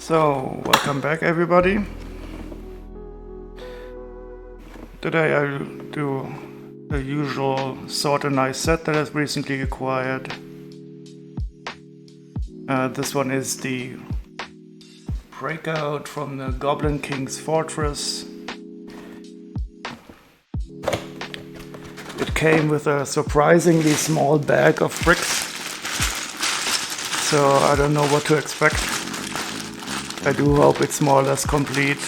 So, welcome back everybody. Today I'll do the usual sort and nice set that I've recently acquired. This one is the Breakout from the Goblin King's Fortress. It came with a surprisingly small bag of bricks, so I don't know what to expect. I do hope it's more or less complete.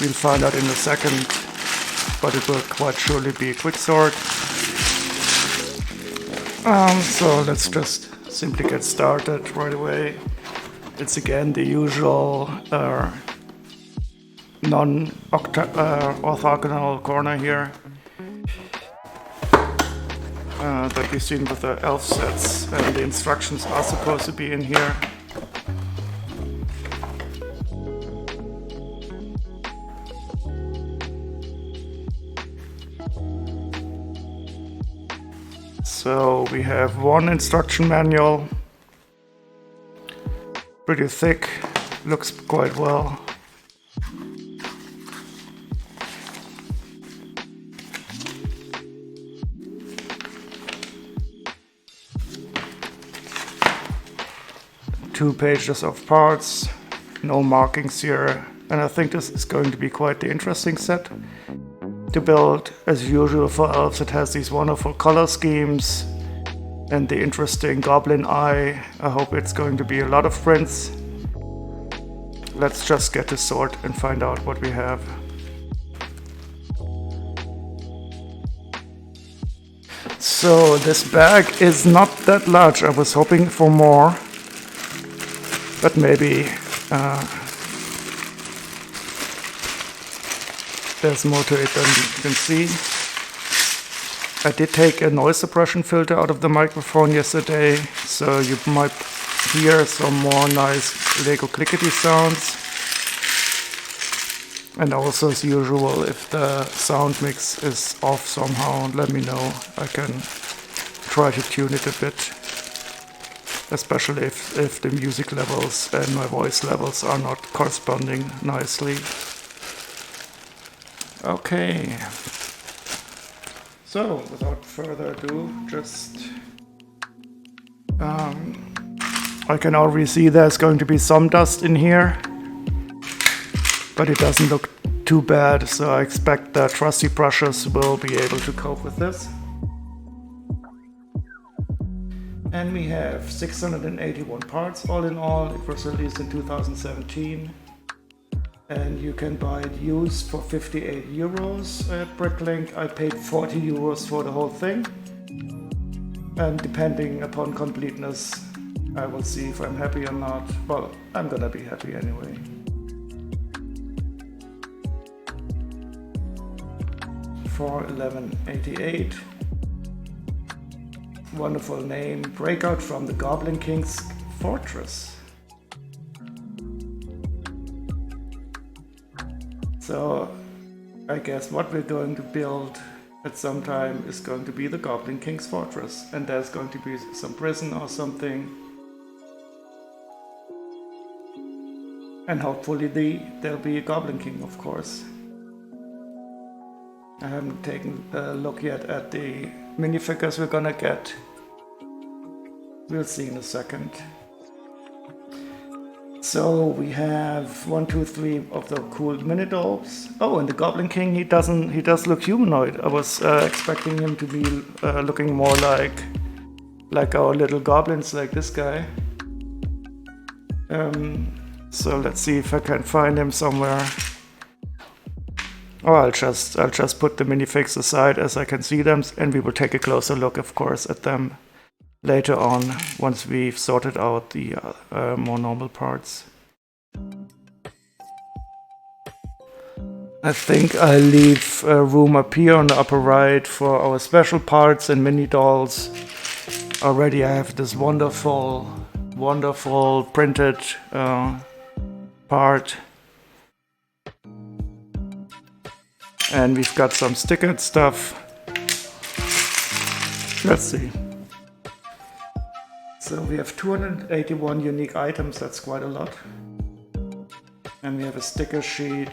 We'll find out in a second, but it will quite surely be a quick sort. So let's just simply get started right away. It's again the usual non-orthogonal corner here that we've seen with the Elf sets, and the instructions are supposed to be in here. So we have one instruction manual, pretty thick, looks quite well. Two pages of parts, no markings here, and I think this is going to be quite the interesting set to build. As usual for Elves, it has these wonderful color schemes and the interesting goblin eye. I hope it's going to be a lot of prints. Let's just get to sort and find out what we have. So this bag is not that large. I was hoping for more, but maybe there's more to it than you can see. I did take a noise suppression filter out of the microphone yesterday, so you might hear some more nice Lego clickety sounds. And also, as usual, if the sound mix is off somehow, let me know. I can try to tune it a bit, especially if the music levels and my voice levels are not corresponding nicely. Okay, so without further ado, just I can already see there's going to be some dust in here, but it doesn't look too bad, so I expect the trusty brushes will be able to cope with this. And we have 681 parts all in all. It was released in 2017. And you can buy it used for 58 euros at Bricklink. I paid 40 euros for the whole thing. And depending upon completeness, I will see if I'm happy or not. Well, I'm gonna be happy anyway. For 1188. Wonderful name. Breakout from the Goblin King's Fortress. So I guess what we're going to build at some time is going to be the Goblin King's Fortress, and there's going to be some prison or something, and hopefully there'll be a Goblin King, of course. I haven't taken a look yet at the minifigures we're gonna get. We'll see in a second. So we have 1, 2, 3 of the cool mini dolls. Oh, and the Goblin King, he does look humanoid. I was expecting him to be looking more like our little goblins, like this guy. So let's see if I can find him somewhere. Oh, I'll just put the minifigs aside as I can see them, and we will take a closer look, of course, at them later on, once we've sorted out the more normal parts. I think I'll leave room up here on the upper right for our special parts and mini dolls. Already I have this wonderful printed part. And we've got some stickered stuff. Let's see. so we have 281 unique items, that's quite a lot. And we have a sticker sheet.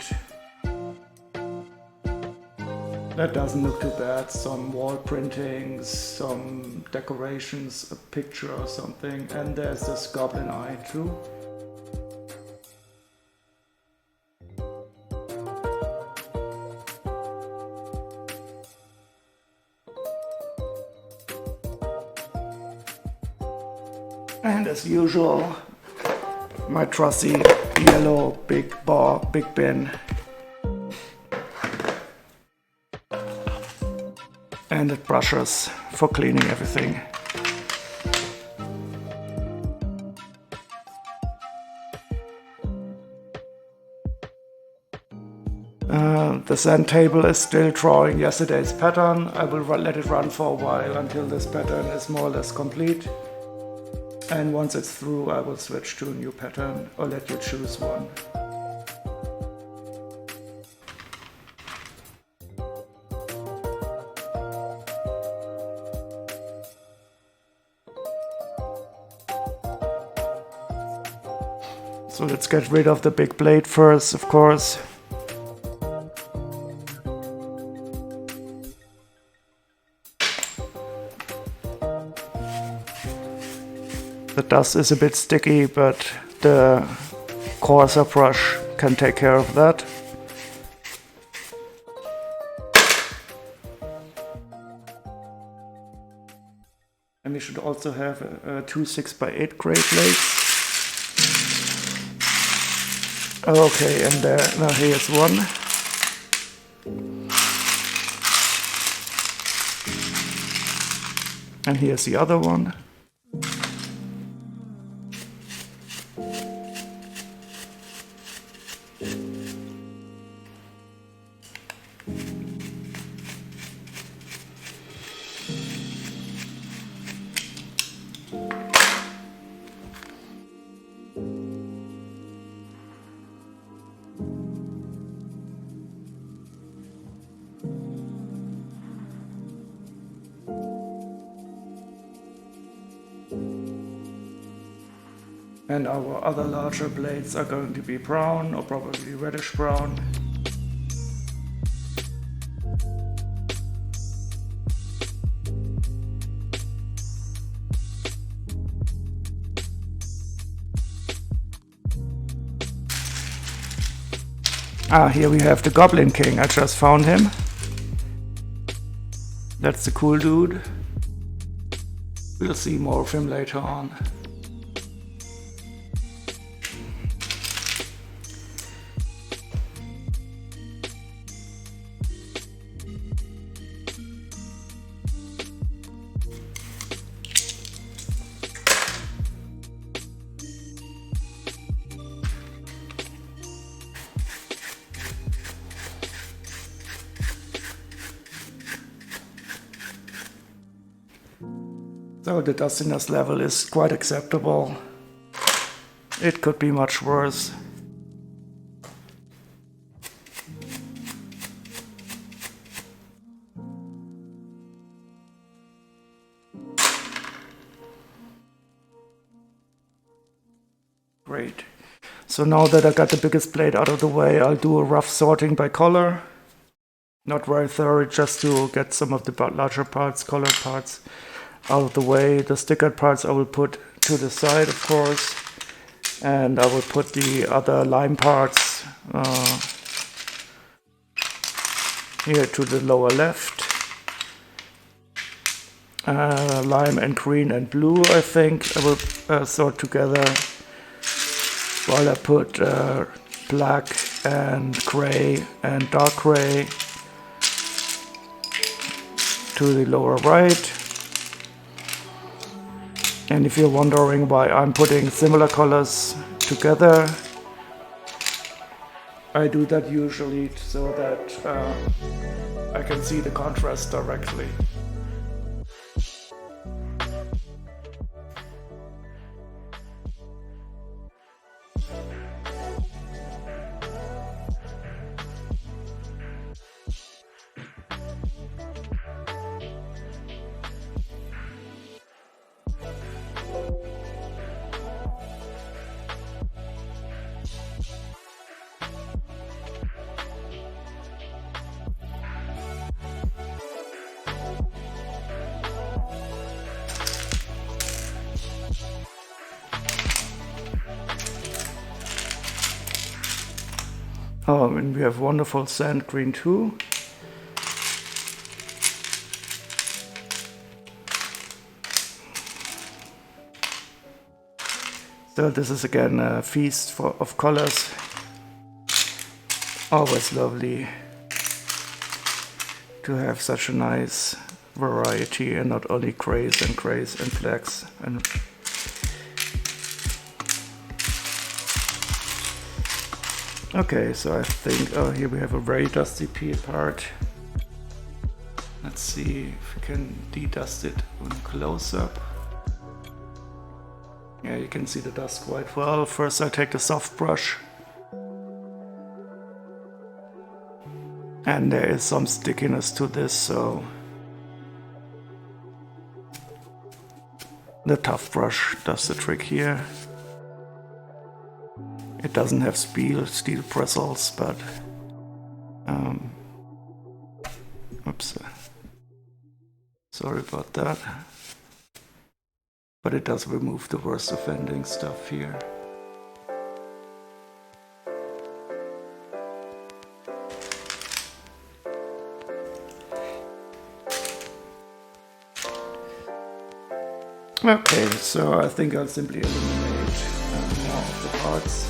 That doesn't look too bad. Some wall printings, some decorations, a picture or something. And there's this goblin eye too. And as usual, my trusty yellow big bin. And the brushes for cleaning everything. The sand table is still drawing yesterday's pattern. I will let it run for a while until this pattern is more or less complete. And once it's through, I will switch to a new pattern or let you choose one. So let's get rid of the big blade first, of course. The dust is a bit sticky, but the coarser brush can take care of that. And we should also have two 6x8 gray plates. Okay, and now here's one. And here's the other one. And our other larger blades are going to be brown or probably reddish brown. Here we have the Goblin King. I just found him. That's the cool dude. We'll see more of him later on. So the dustiness level is quite acceptable. It could be much worse. Great. So now that I got the biggest blade out of the way, I'll do a rough sorting by color. Not very thorough, just to get some of the larger parts, colored parts, out of the way. The stickered parts I will put to the side, of course, and I will put the other lime parts here to the lower left. Lime and green and blue, I think I will sort together, while I put black and gray and dark gray to the lower right. And if you're wondering why I'm putting similar colors together, I do that usually so that I can see the contrast directly. Oh, and we have wonderful sand green too. So this is again a feast of colors. Always lovely to have such a nice variety and not only grays and blacks. And okay, so I think, oh, here we have a very dusty pea part. Let's see if we can de-dust it on close up. Yeah, you can see the dust quite well. First I take the soft brush. And there is some stickiness to this, so the tough brush does the trick here. It doesn't have steel bristles, but oops, sorry about that. But it does remove the worst offending stuff here. Okay, so I think I'll simply eliminate more of the parts.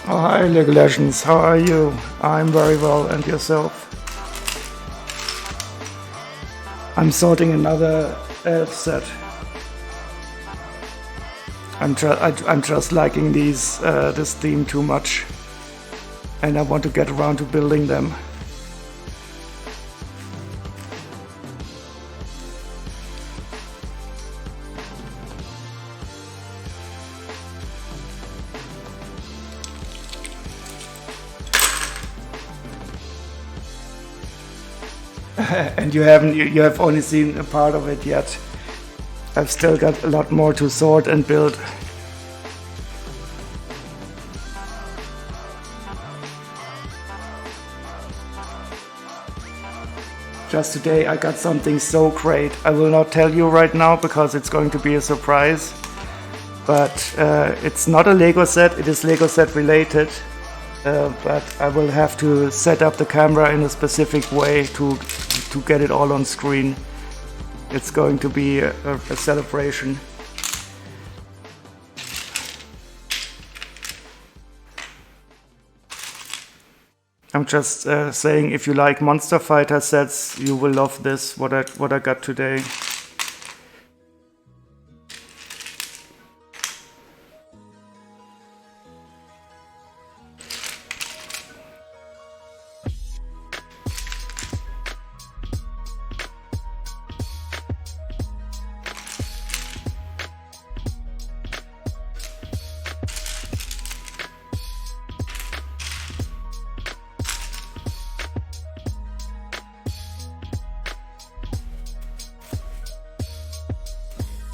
Oh, hi Lego Legends, how are you? I'm very well, and yourself? I'm sorting another elf set. I'm just liking this theme too much, and I want to get around to building them. And you have only seen a part of it yet. I've still got a lot more to sort and build. Just today I got something so great. I will not tell you right now because it's going to be a surprise. But it's not a Lego set, it is Lego set related. But I will have to set up the camera in a specific way to get it all on screen. It's going to be a celebration. I'm just saying, if you like Monster Fighter sets, you will love this, what I got today.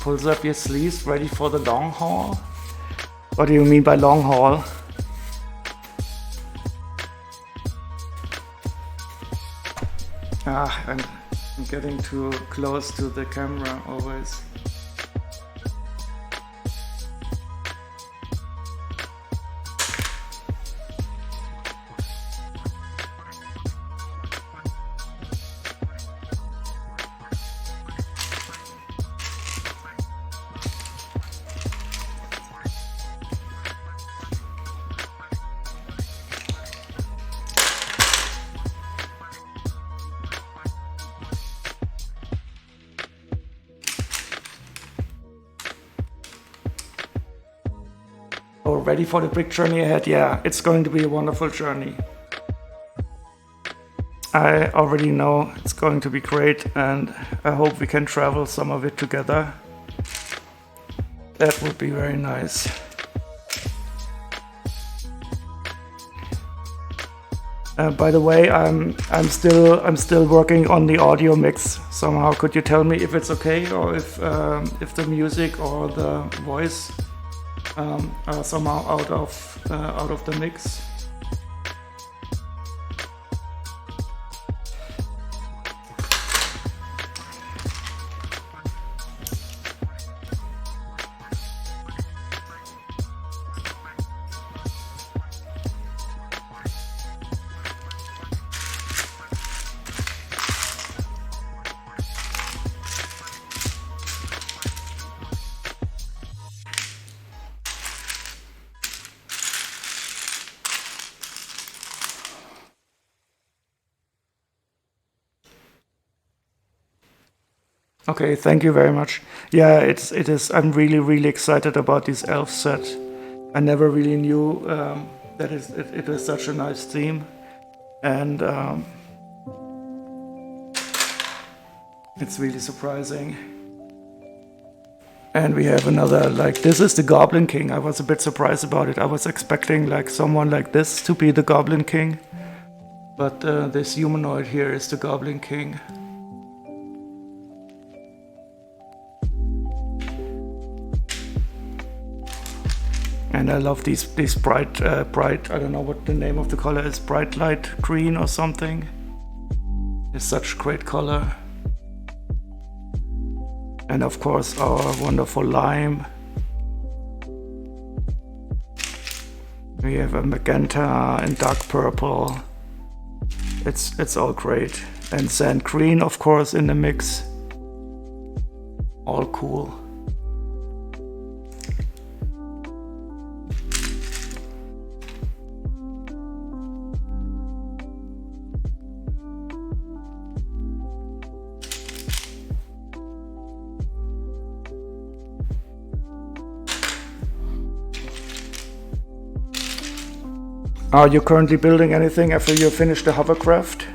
Pulls up your sleeves, ready for the long haul? What do you mean by long haul? I'm getting too close to the camera always. Oh, ready for the big journey ahead? Yeah, it's going to be a wonderful journey. I already know it's going to be great, and I hope we can travel some of it together. That would be very nice. By the way, I'm still working on the audio mix somehow. Could you tell me if it's okay, or if the music or the voice are somehow out of the mix? Okay, thank you very much. Yeah, it is. I'm really excited about this elf set. I never really knew that it is such a nice theme, and it's really surprising. And we have another, like, this is the Goblin King. I was a bit surprised about it. I was expecting like someone like this to be the Goblin King, but this humanoid here is the Goblin King. And I love these bright, I don't know what the name of the color is, bright light green or something. It's such great color. And of course our wonderful lime. We have a magenta and dark purple. It's all great. And sand green, of course, in the mix. All cool. Are you currently building anything after you finish the hovercraft?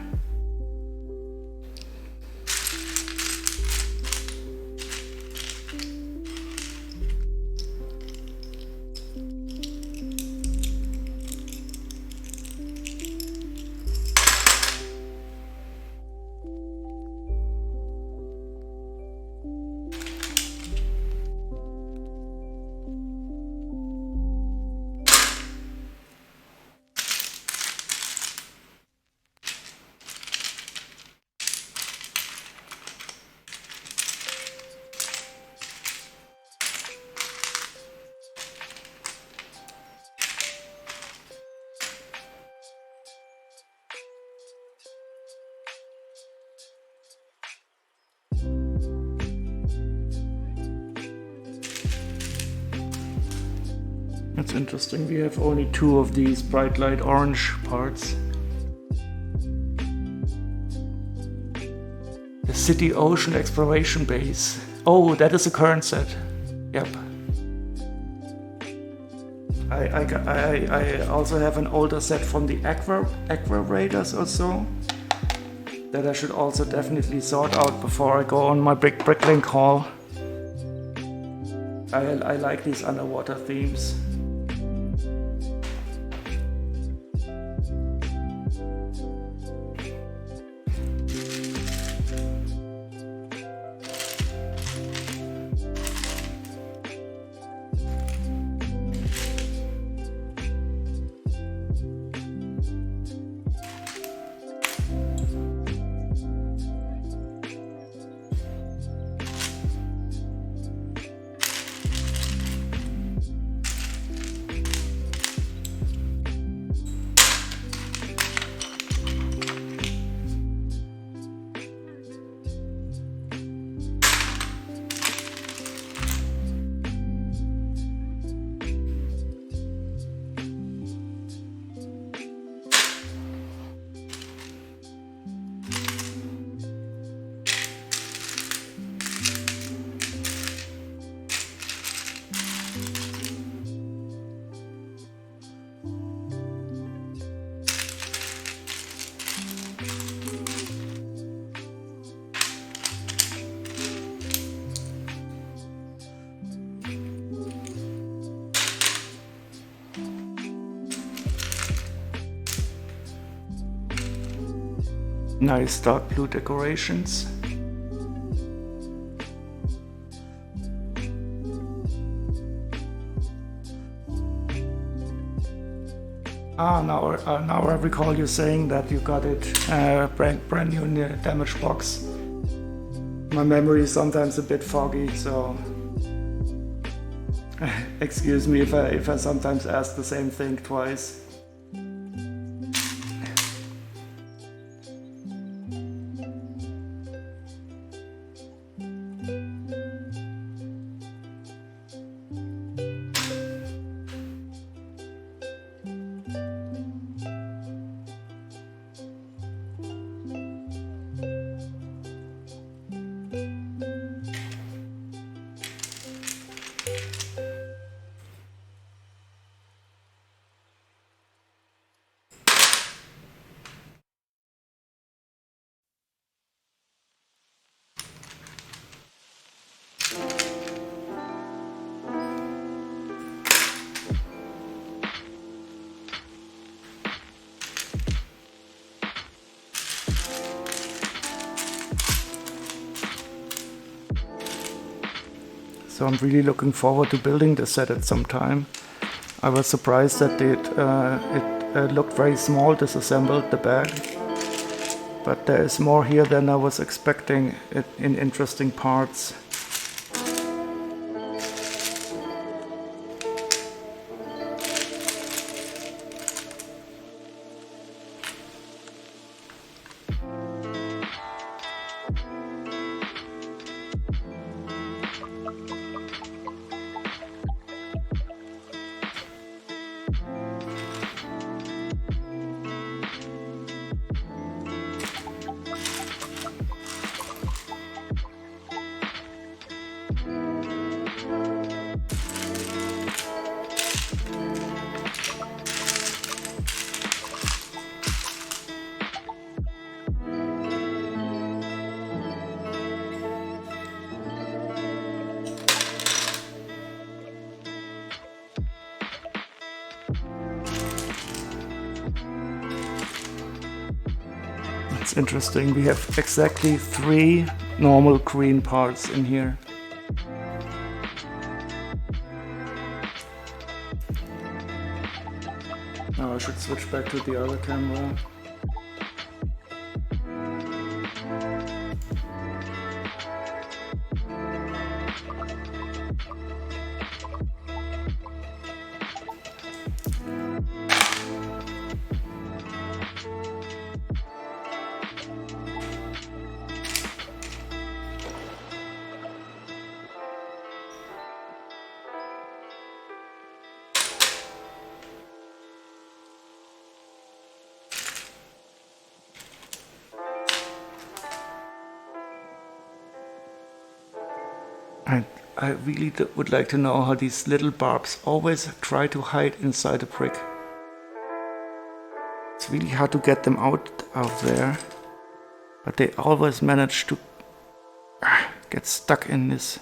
That's interesting. We have only 2 of these bright light orange parts. The City Ocean Exploration Base. Oh, that is a current set. Yep. I also have an older set from the Aqua Raiders or so that I should also definitely sort out before I go on my big Bricklink haul. I like these underwater themes. Nice dark blue decorations. Now I recall you saying that you got it brand new in the damaged box. My memory is sometimes a bit foggy, so excuse me if I sometimes ask the same thing twice. So I'm really looking forward to building this set at some time. I was surprised that it looked very small disassembled, the bag. But there is more here than I was expecting in interesting parts. It's interesting, we have exactly 3 normal green parts in here. Now I should switch back to the other camera. I really would like to know how these little barbs always try to hide inside a brick. It's really hard to get them out of there, but they always manage to get stuck in this.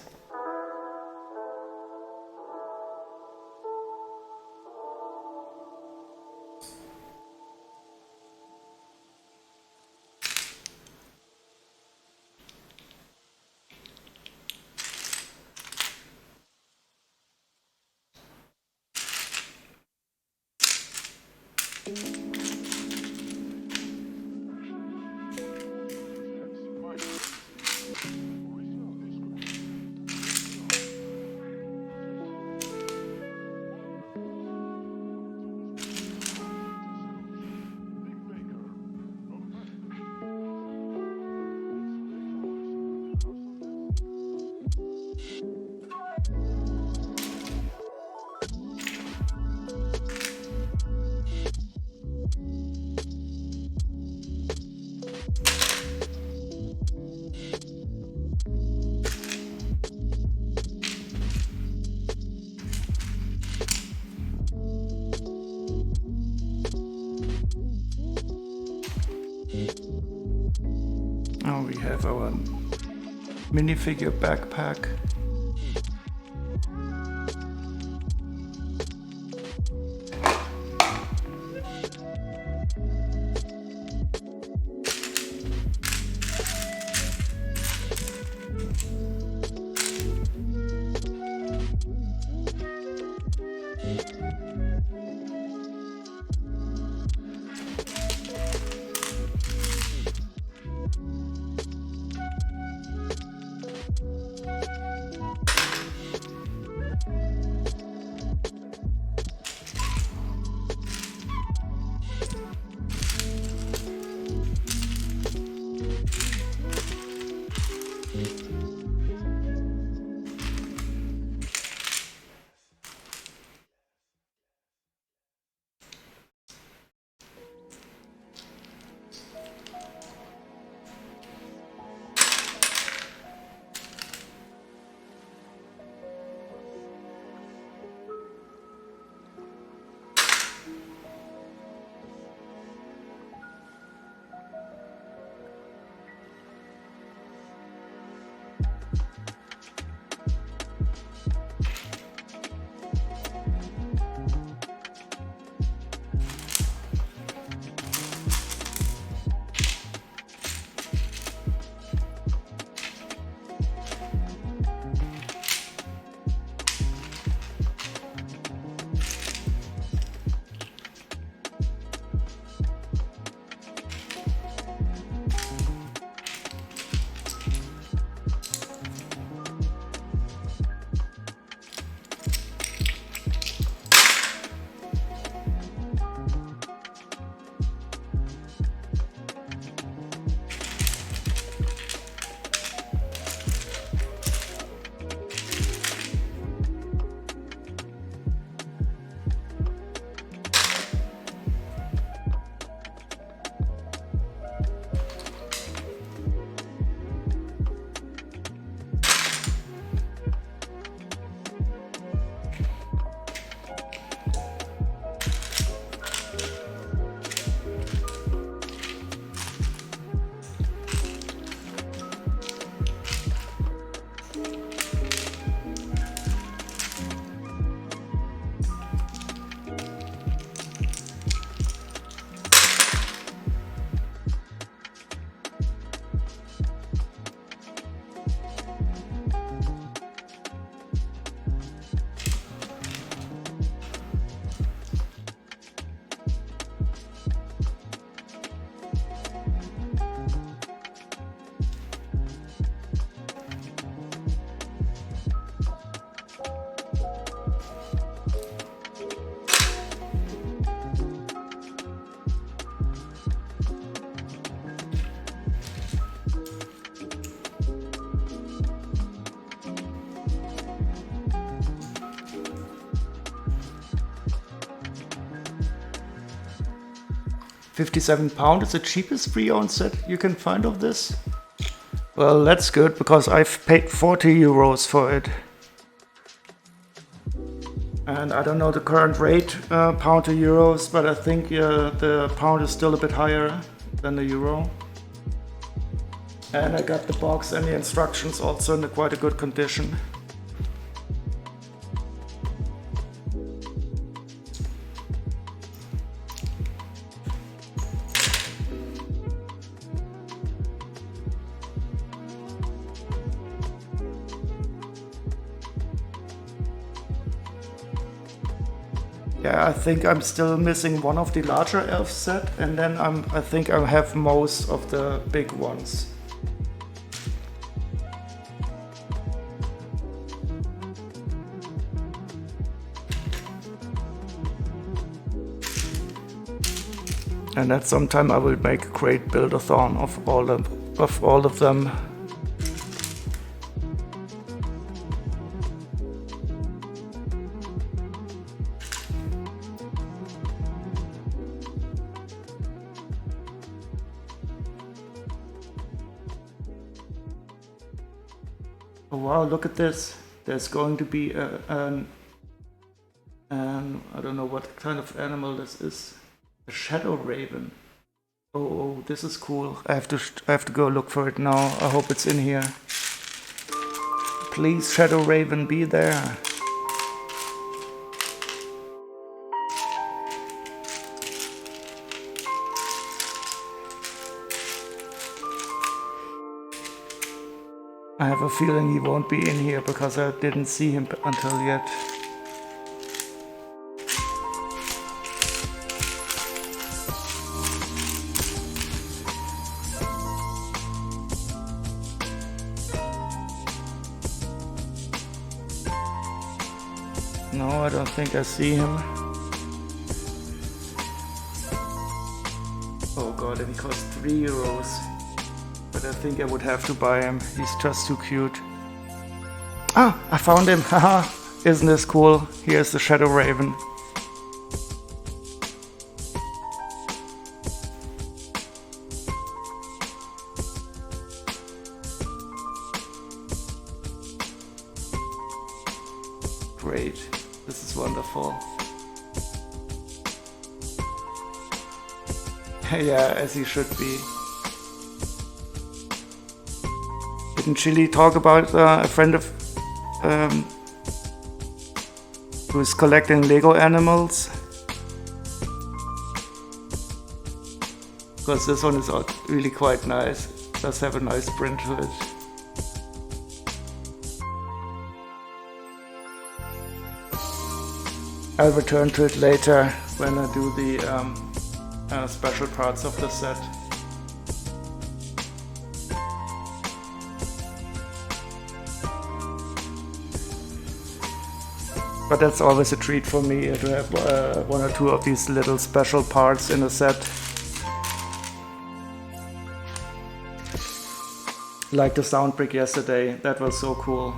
Now we have our minifigure backpack. £57 is the cheapest pre-owned set you can find of this. Well, that's good because I've paid €40 for it. And I don't know the current rate, pound to euros, but I think the pound is still a bit higher than the euro. And I got the box and the instructions also in quite a good condition. Yeah, I think I'm still missing one of the larger elf set, and then I think I have most of the big ones. And at some time I will make a great build-a-thon of all of them. Oh wow, look at this. There's going to be I don't know what kind of animal this is. A shadow raven. Oh, this is cool. I have to go look for it now. I hope it's in here. Please, shadow raven, be there. I have a feeling he won't be in here because I didn't see him until yet. No, I don't think I see him. Oh god, and he costs €3. But I think I would have to buy him. He's just too cute. Ah, I found him. Haha, isn't this cool? Here's the shadow raven. Great. This is wonderful. Yeah, as he should be. Didn't Chili talk about a friend of who's collecting Lego animals? Because this one is really quite nice. It does have a nice print to it. I'll return to it later when I do the special parts of the set. But that's always a treat for me to have one or two of these little special parts in a set. Like the sound brick yesterday, that was so cool.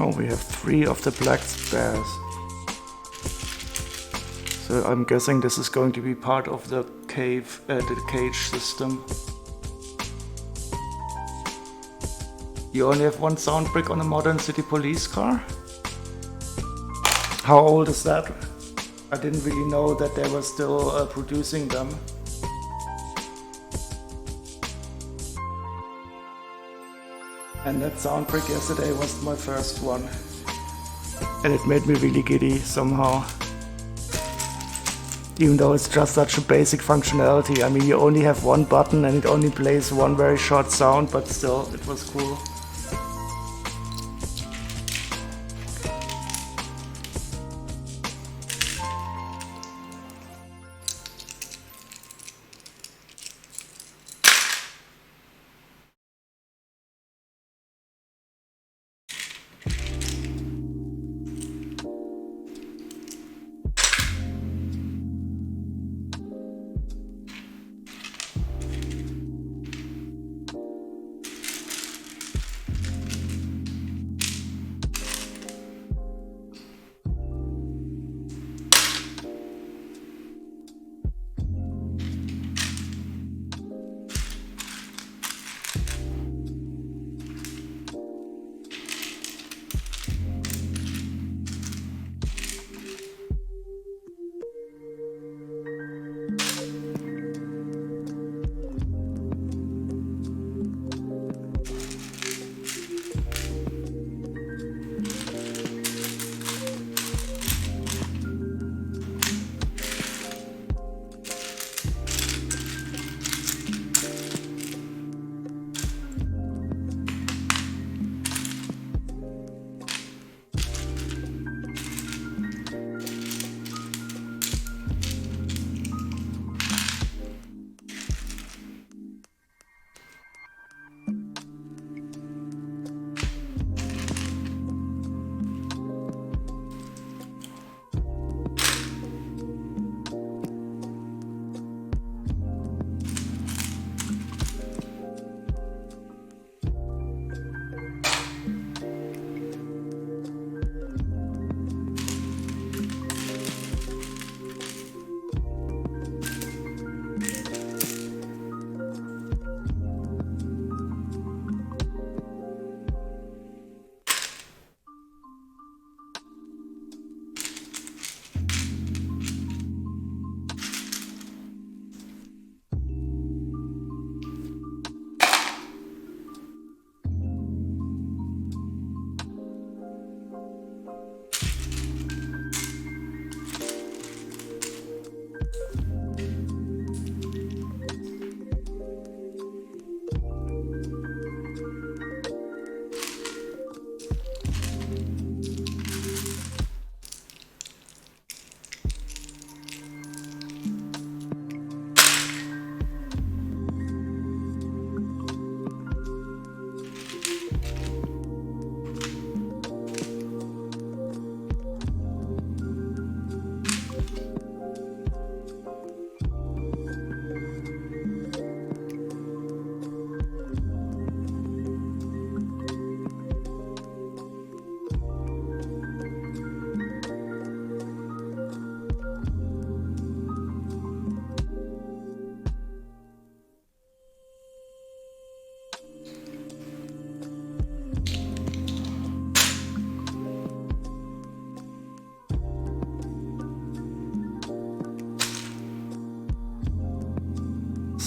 Oh, we have 3 of the black bears. So I'm guessing this is going to be part of the the cage system. You only have 1 sound brick on a modern city police car? How old is that? I didn't really know that they were still producing them. And that sound brick yesterday was my first one. And it made me really giddy somehow. Even though it's just such a basic functionality. I mean, you only have 1 button and it only plays 1 very short sound, but still, it was cool.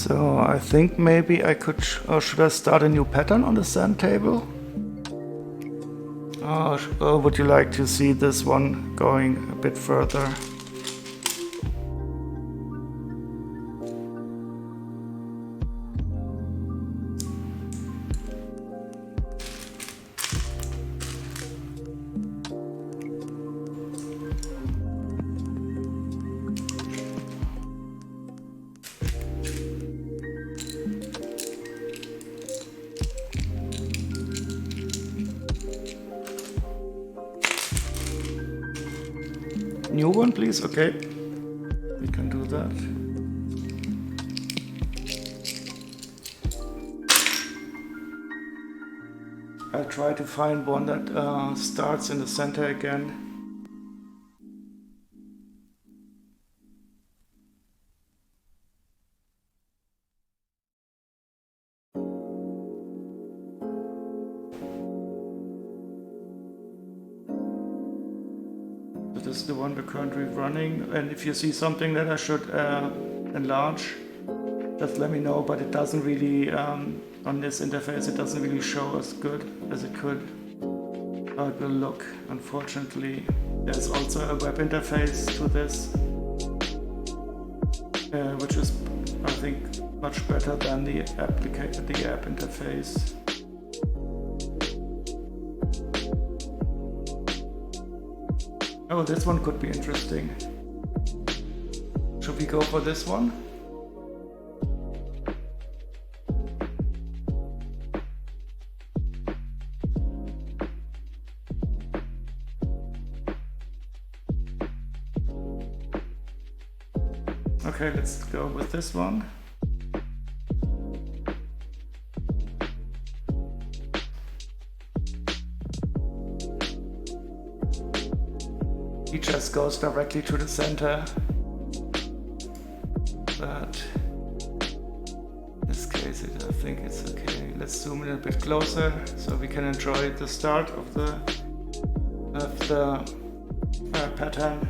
So I think maybe I could, or should I start a new pattern on the sand table? Or would you like to see this one going a bit further? New one, please. Okay, we can do that. I'll try to find one that starts in the center again. So this is the one we're currently running, and if you see something that I should enlarge, just let me know, but it doesn't really, on this interface, it doesn't really show as good as it could. How it will look, unfortunately. There's also a web interface to this, which is, I think, much better than the app interface. Oh, this one could be interesting. Should we go for this one? Okay, let's go with this one. He just goes directly to the center. But in this case, I think it's okay. Let's zoom in a bit closer so we can enjoy the start of the pattern.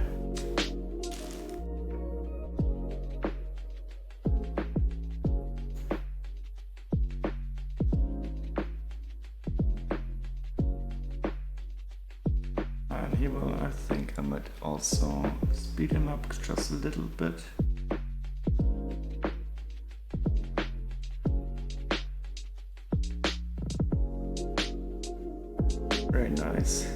And he will, I think I might also speed him up just a little bit. Very nice.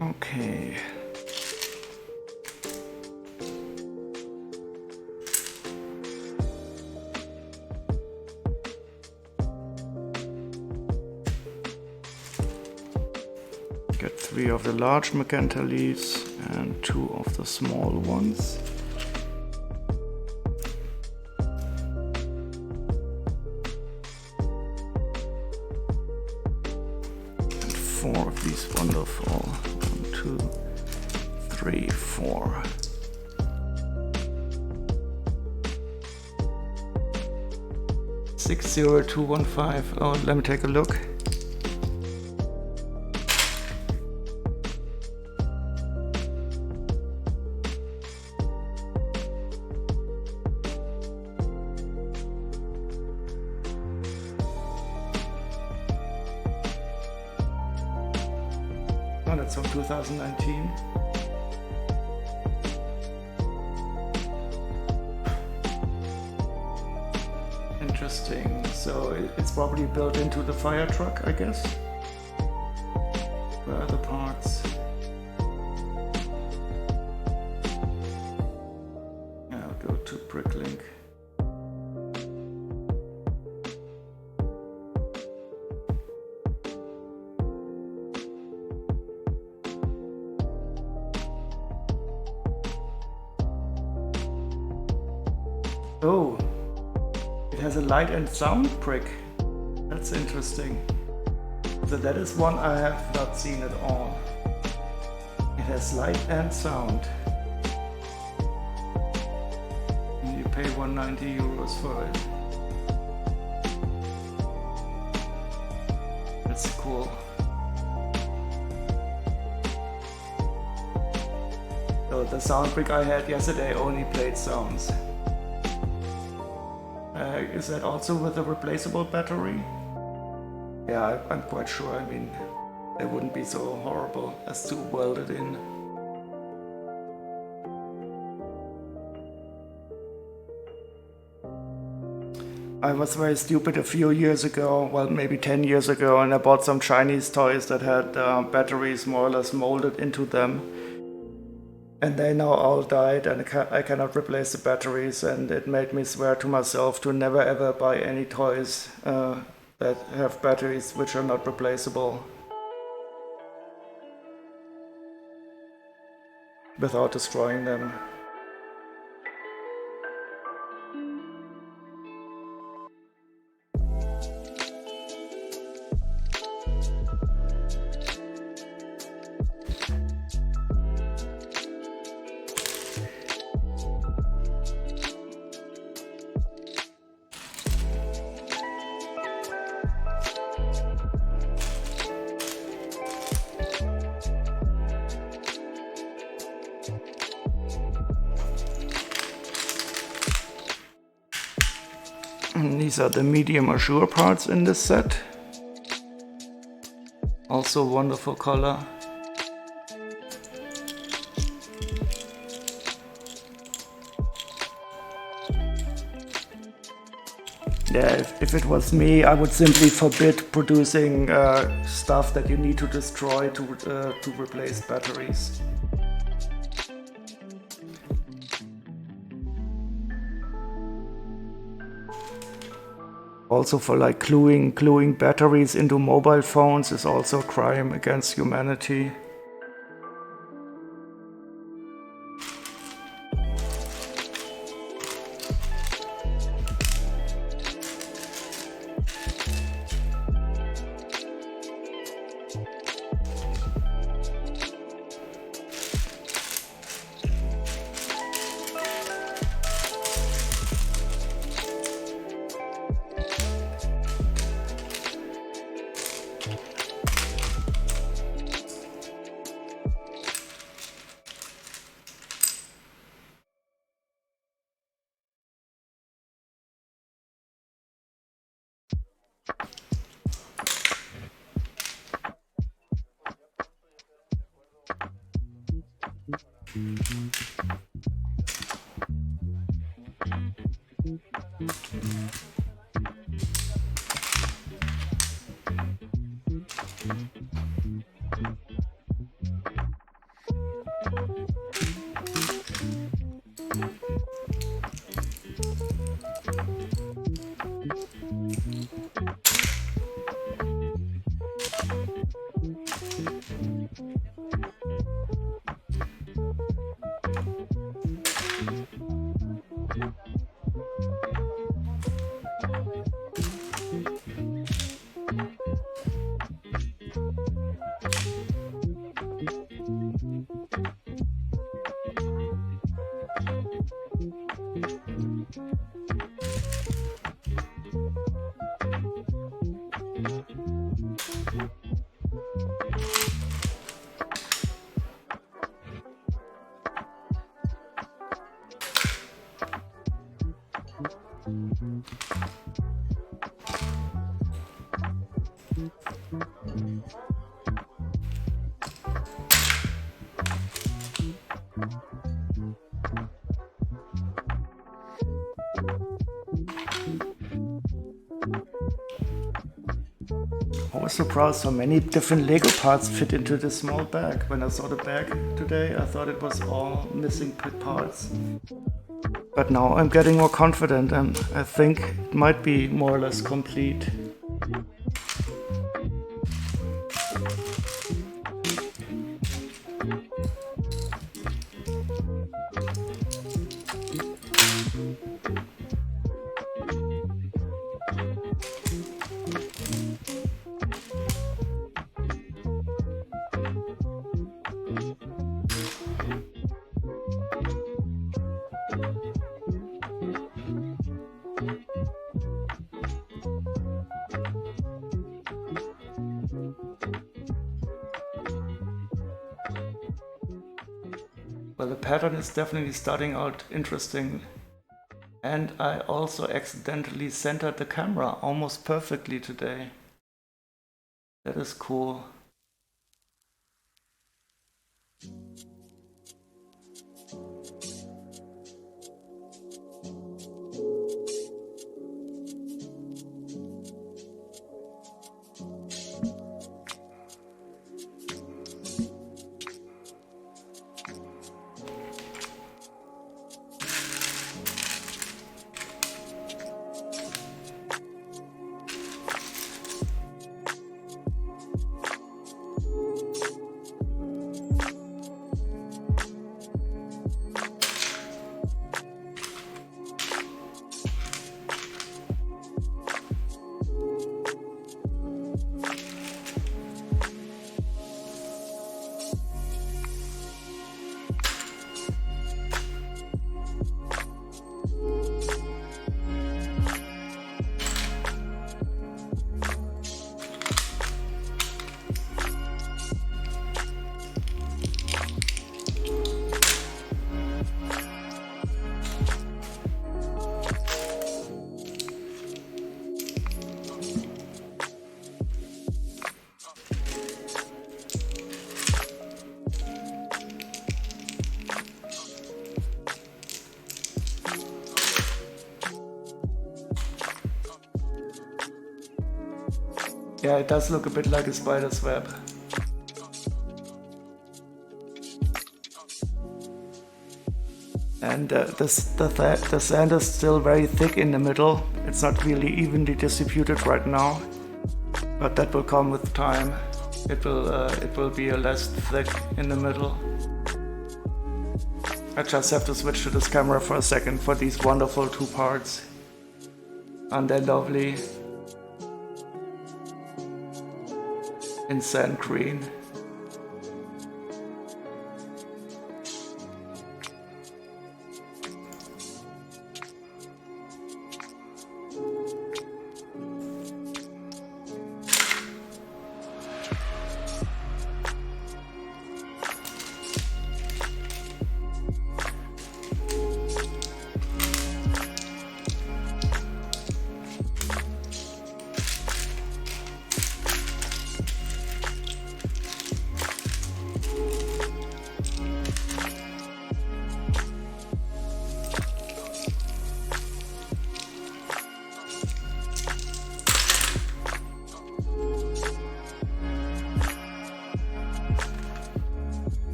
Okay. Get 3 of the large magenta leaves and 2 of the small ones. And 4 of these wonderful. 1, 2, 3, 4. Six 0 2 1 5. Oh, let me take a look. Oh, that's from 2019. Interesting. So it's probably built into the fire truck, I guess. Where are the parts? I'll go to Bricklink. Oh, it has a light and sound brick. That's interesting. So that is one I have not seen at all. It has light and sound. And you pay 190 euros for it. That's cool. So the sound brick I had yesterday only played sounds. Is that also with a replaceable battery? Yeah, I'm quite sure. I mean, they wouldn't be so horrible as to weld it in. I was very stupid a few years ago, well, maybe 10 years ago, and I bought some Chinese toys that had batteries more or less molded into them. And they now all died, and I cannot replace the batteries, and it made me swear to myself to never ever buy any toys that have batteries which are not replaceable without destroying them. And these are the medium azure parts in this set. Also wonderful color. Yeah, if it was me, I would simply forbid producing stuff that you need to destroy to replace batteries. Also for like gluing batteries into mobile phones is also a crime against humanity. I was surprised how many different Lego parts fit into this small bag. When I saw the bag today, I thought it was all missing parts. But now I'm getting more confident and I think it might be more or less complete. Well, the pattern is definitely starting out interesting. And I also accidentally centered the camera almost perfectly today. That is cool. Yeah, it does look a bit like a spider's web. And the sand is still very thick in the middle. It's not really evenly distributed right now, but that will come with time. It will be less thick in the middle. I just have to switch to this camera for a second for these wonderful two parts. And they're lovely in sand green.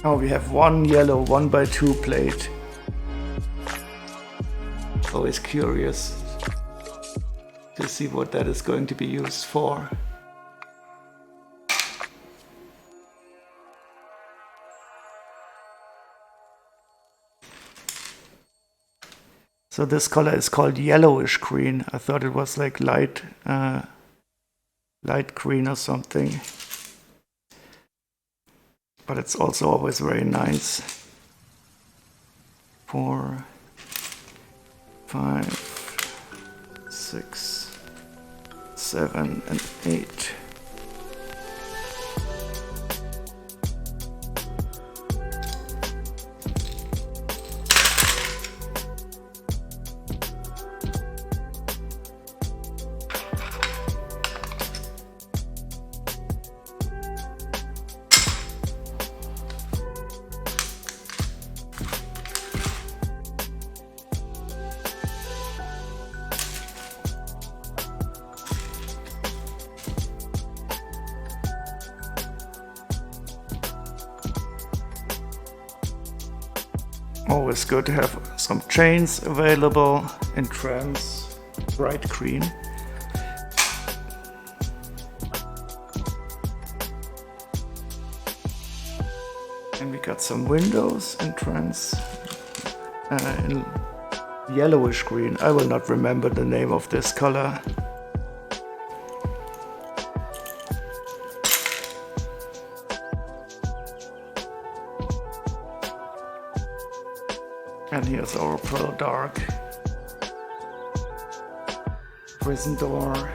Oh, we have one yellow 1x2 plate. Always curious to see what that is going to be used for. So this color is called yellowish green. I thought it was like light green or something. But it's also always very nice. 4, 5, 6, 7, and 8. Always good to have some chains available in trans bright green. And we got some windows in trans in yellowish green. I will not remember the name of this color. And here's our pearl dark prison door.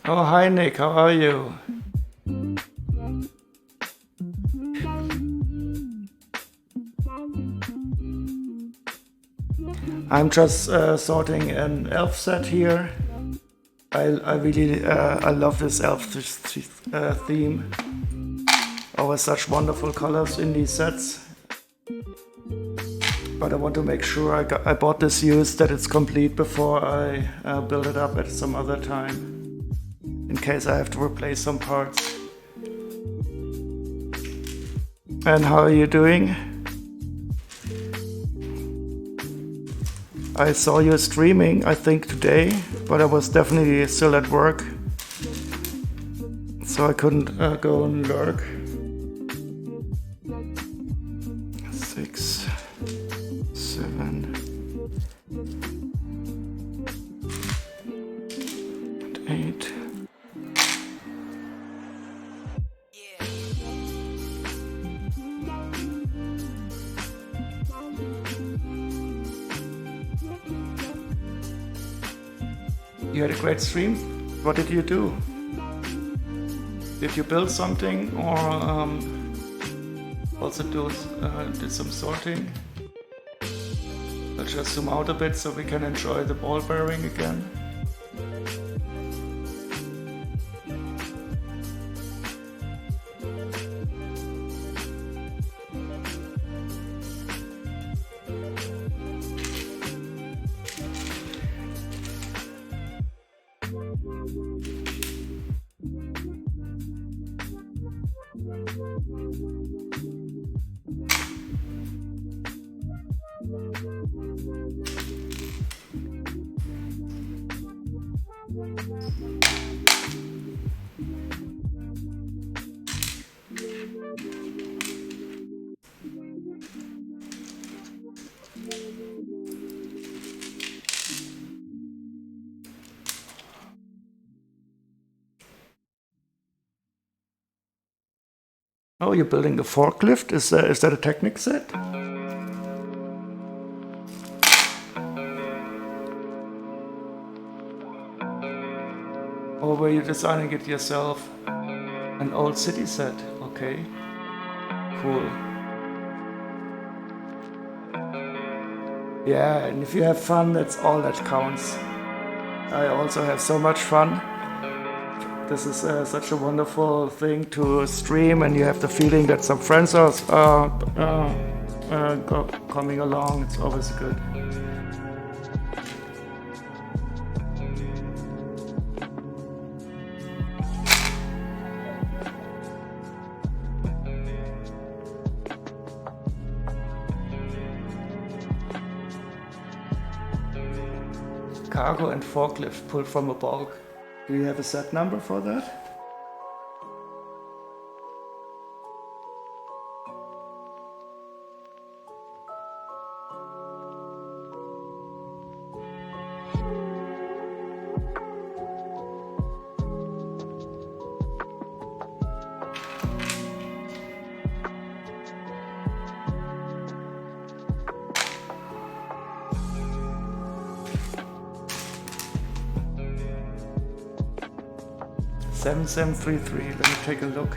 Oh, hi Nick, how are you? I'm just sorting an elf set here. I really I love this elf theme. Always such wonderful colors in these sets. But I want to make sure I bought this used, that it's complete before I build it up at some other time, in case I have to replace some parts. And how are you doing? I saw you streaming, I think today, but I was definitely still at work, so I couldn't go and lurk. 6, 7, and 8. You had a great stream? What did you do? Did you build something, or also did some sorting? Let's just zoom out a bit so we can enjoy the ball bearing again. Oh, you're building a forklift? Is that a Technic set? Or were you designing it yourself? An old city set, okay. Cool. Yeah, and if you have fun, that's all that counts. I also have so much fun. This is such a wonderful thing to stream, and you have the feeling that some friends are coming along. It's always good. Cargo and forklift pulled from a bulk. Do you have a set number for that? $7733. Let me take a look.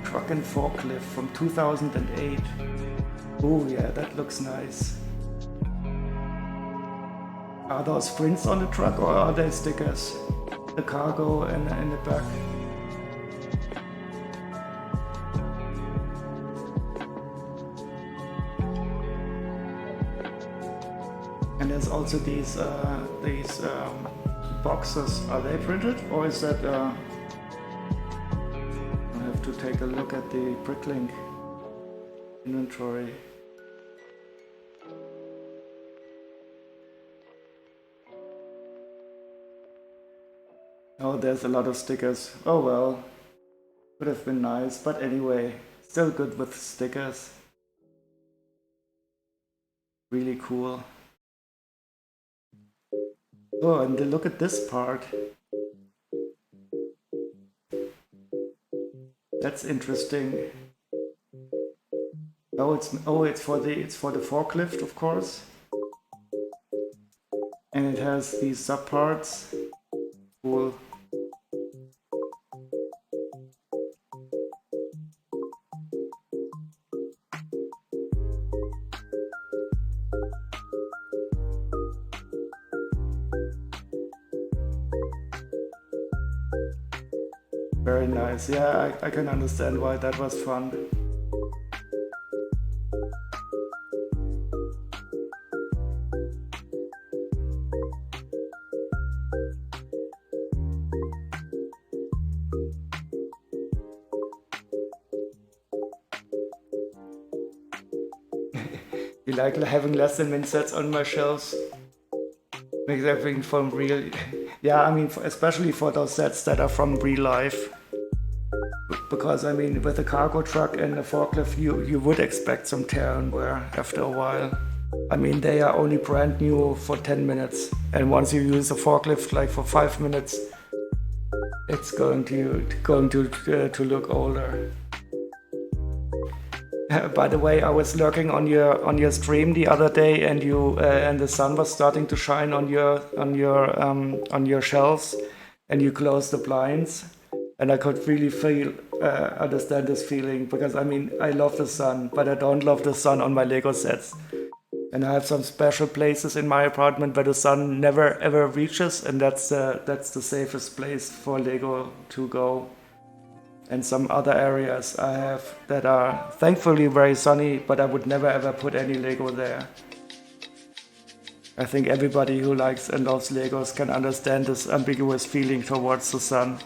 Truck and forklift from 2008. Oh yeah, that looks nice. Are those prints on the truck, or are they stickers? The cargo and in the back. And there's also these boxes. Are they printed, or is that? I have to take a look at the Bricklink inventory. Oh, there's a lot of stickers. Oh well, would have been nice, but anyway, still good with stickers. Really cool. Oh, and look at this part. That's interesting. Oh, it's for the forklift, of course. And it has these sub parts. Cool. Very nice. Yeah, I can understand why that was fun. You like having less than min sets on my shelves? Makes everything from real. Yeah, I mean, especially for those sets that are from real life. Because, I mean, with a cargo truck and a forklift, you would expect some tear and wear after a while. I mean, they are only brand new for 10 minutes. And once you use a forklift like for 5 minutes, it's going to look older. By the way, I was lurking on your stream the other day, and and the sun was starting to shine on your shelves, and you closed the blinds, and I could really understand this feeling, because I mean, I love the sun, but I don't love the sun on my Lego sets, and I have some special places in my apartment where the sun never ever reaches, and that's the safest place for Lego to go. And some other areas I have that are thankfully very sunny, but I would never ever put any Lego there. I think everybody who likes and loves Legos can understand this ambiguous feeling towards the sun.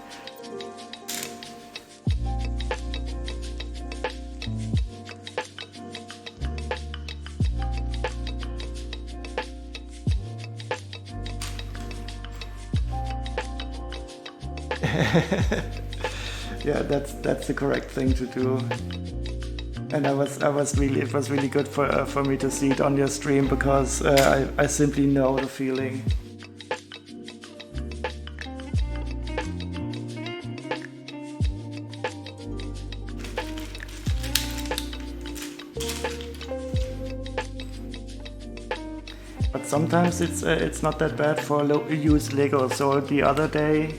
Yeah, that's the correct thing to do. And it was really good for me to see it on your stream, because I simply know the feeling. But sometimes it's not that bad for used Lego. So the other day,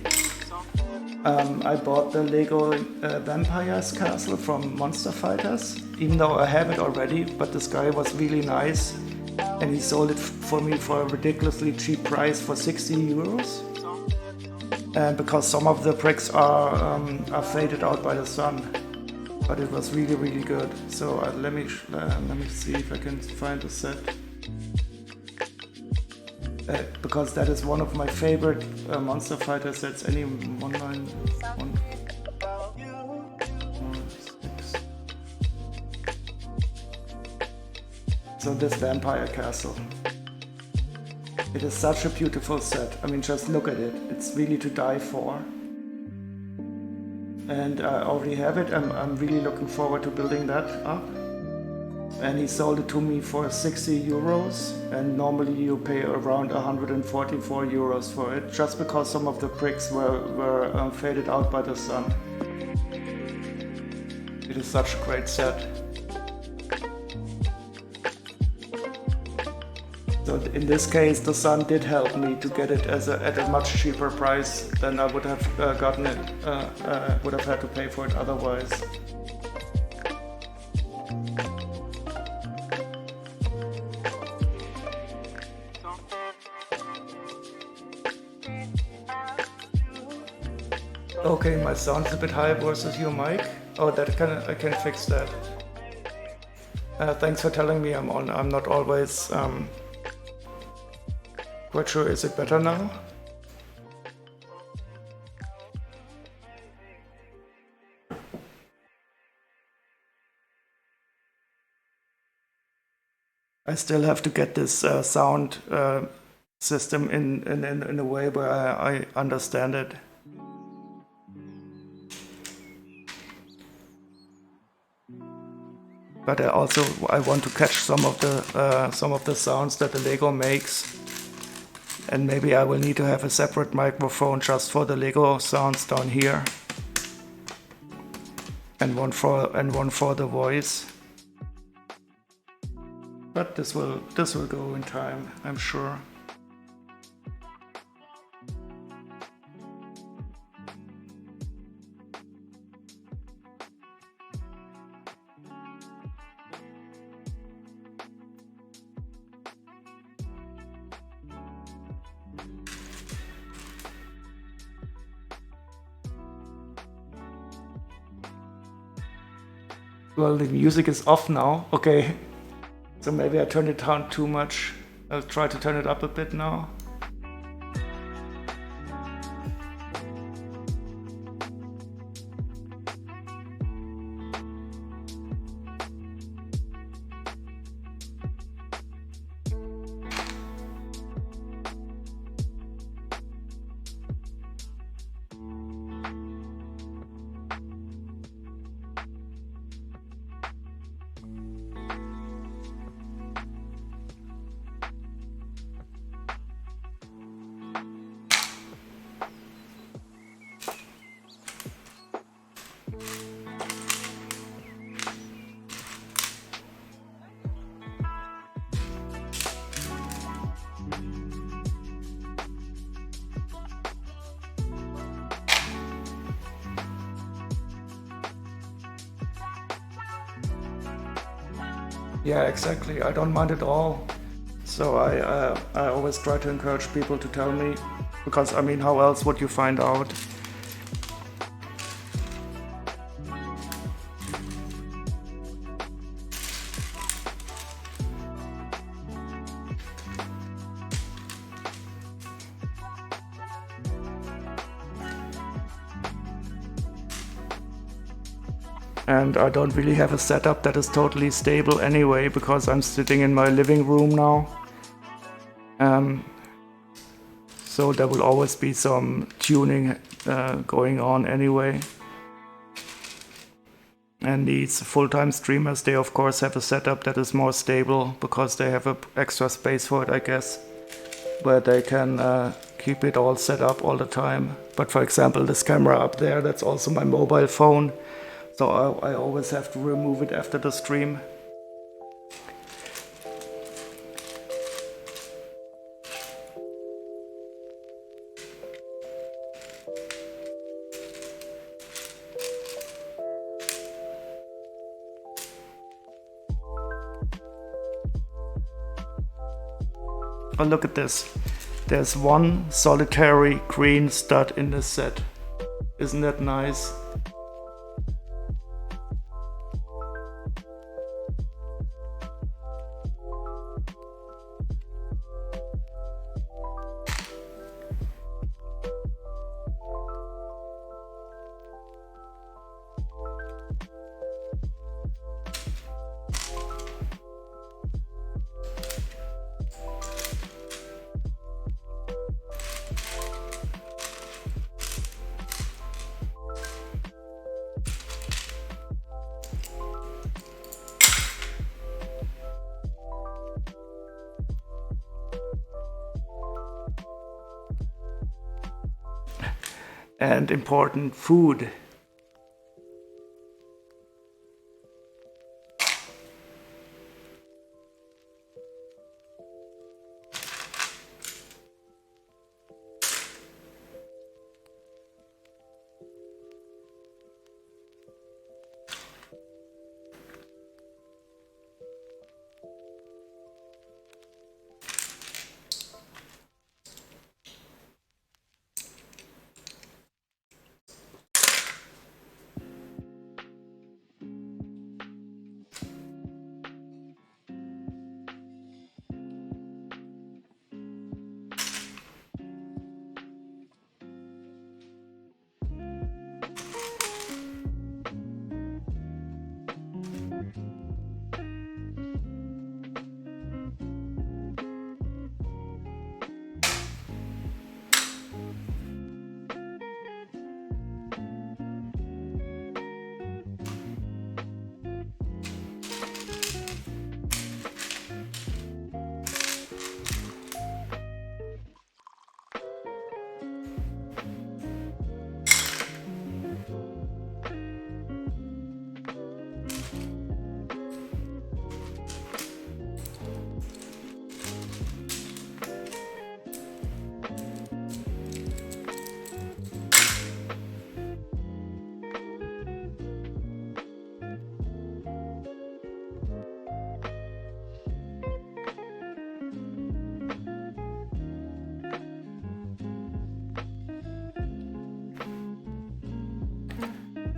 I bought the Lego Vampire's Castle from Monster Fighters, even though I have it already, but this guy was really nice, and he sold it for me for a ridiculously cheap price for 60 euros. And because some of the bricks are faded out by the sun, but it was really good. So let me see if I can find the set. Because that is one of my favorite Monster Fighter sets. Any 191. So this Vampire Castle. It is such a beautiful set. I mean, just look at it. It's really to die for. And I already have it. I'm really looking forward to building that up. And he sold it to me for 60 euros, and normally you pay around 144 euros for it, just because some of the bricks were faded out by the sun. It is such a great set. So in this case, the sun did help me to get it at a much cheaper price than I would have gotten it. Would have had to pay for it otherwise. Okay, my sound's a bit high versus your mic. Oh, I can fix that. Thanks for telling me I'm on. I'm not always quite sure. Is it better now? I still have to get this sound system in a way where I understand it. But I want to catch some of the sounds that the Lego makes, and maybe I will need to have a separate microphone just for the Lego sounds down here. and one for the voice. But this will go in time, I'm sure. Well, the music is off now. Okay, so maybe I turned it down too much. I'll try to turn it up a bit now. Yeah, exactly. I don't mind at all. So I always try to encourage people to tell me, because I mean, how else would you find out? And I don't really have a setup that is totally stable anyway, because I'm sitting in my living room now. So there will always be some tuning going on anyway. And these full-time streamers, they of course have a setup that is more stable, because they have extra space for it, I guess, where they can keep it all set up all the time. But for example, this camera up there, that's also my mobile phone. So I always have to remove it after the stream. Oh, look at this. There's one solitary green stud in this set. Isn't that nice? And important food.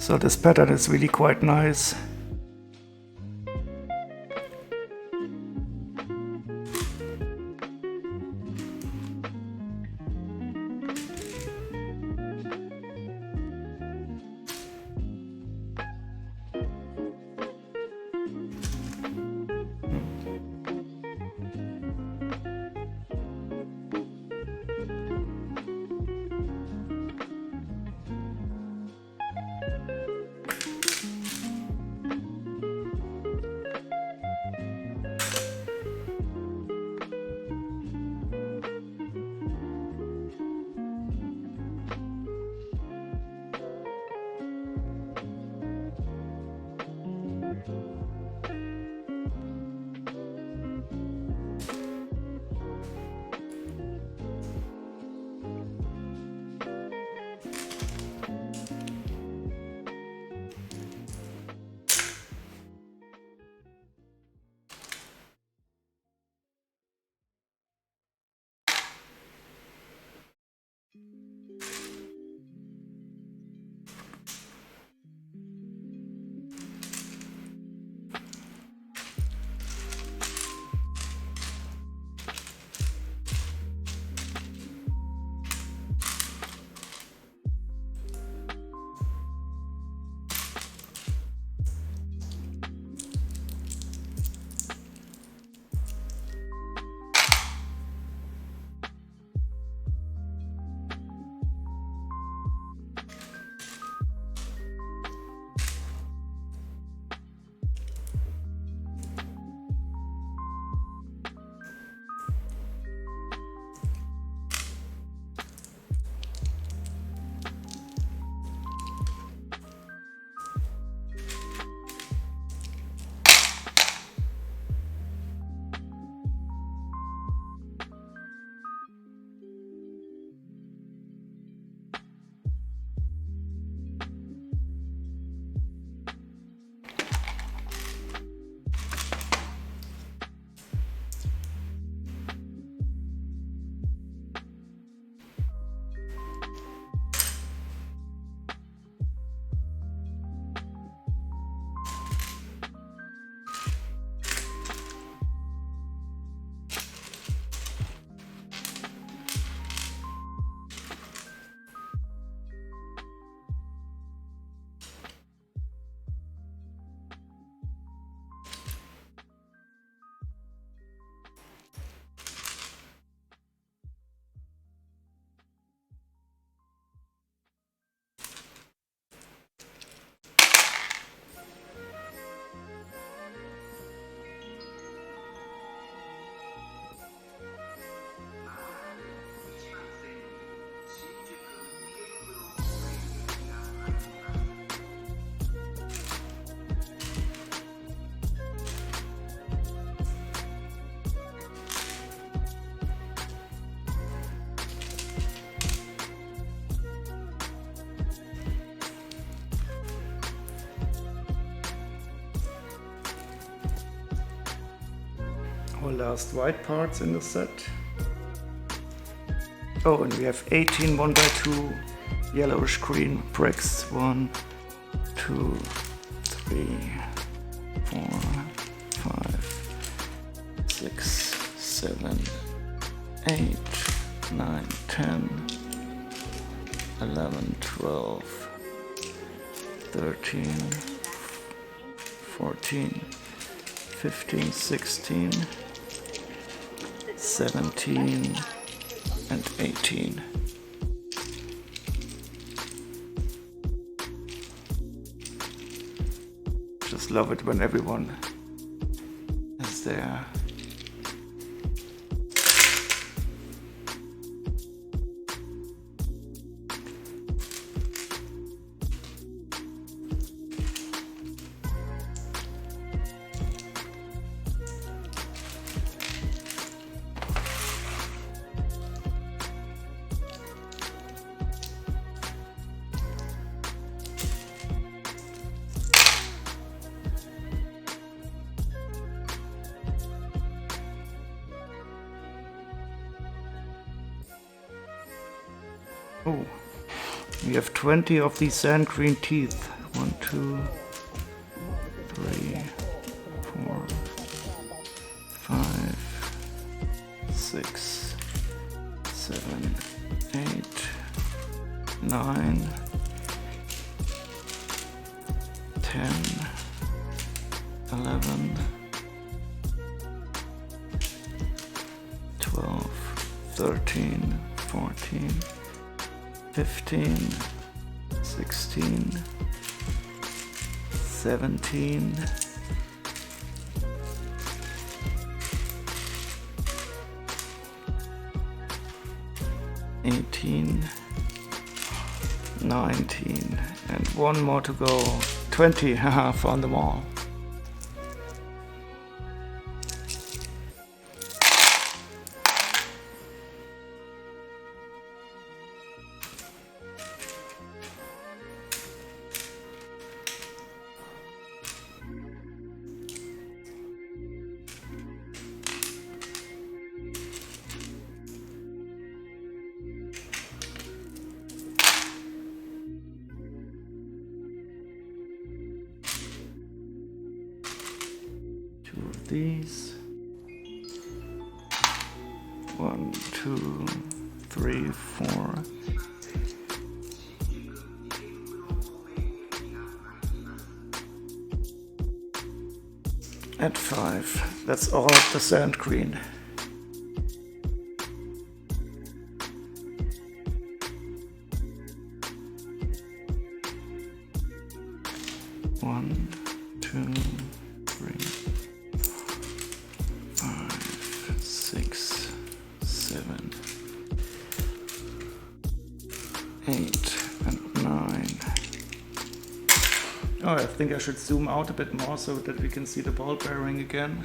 So this pattern is really quite nice. Our last white parts in the set. Oh, and we have 18 1x2 yellowish green bricks. 1, 2, 3, 4, 5, 6, 7, 8, 9, 10, 11, 12, 13, 14, 15, 16, 17, and 18. Just love it when everyone is there. Oh, we have 20 of these sand green teeth. 1, 2, 3, 4, 5, 6, 7, 8, 9, 10, 11, 12, 13, 14, 15, 16, 17, 18, 19, and one more to go. 20, haha, found them all. Of these. 1, 2, 3, 4. And 5. That's all of the sand green. One, 2, 3. 5, 6, 7, 8, and 9. Oh, I think I should zoom out a bit more so that we can see the ball bearing again.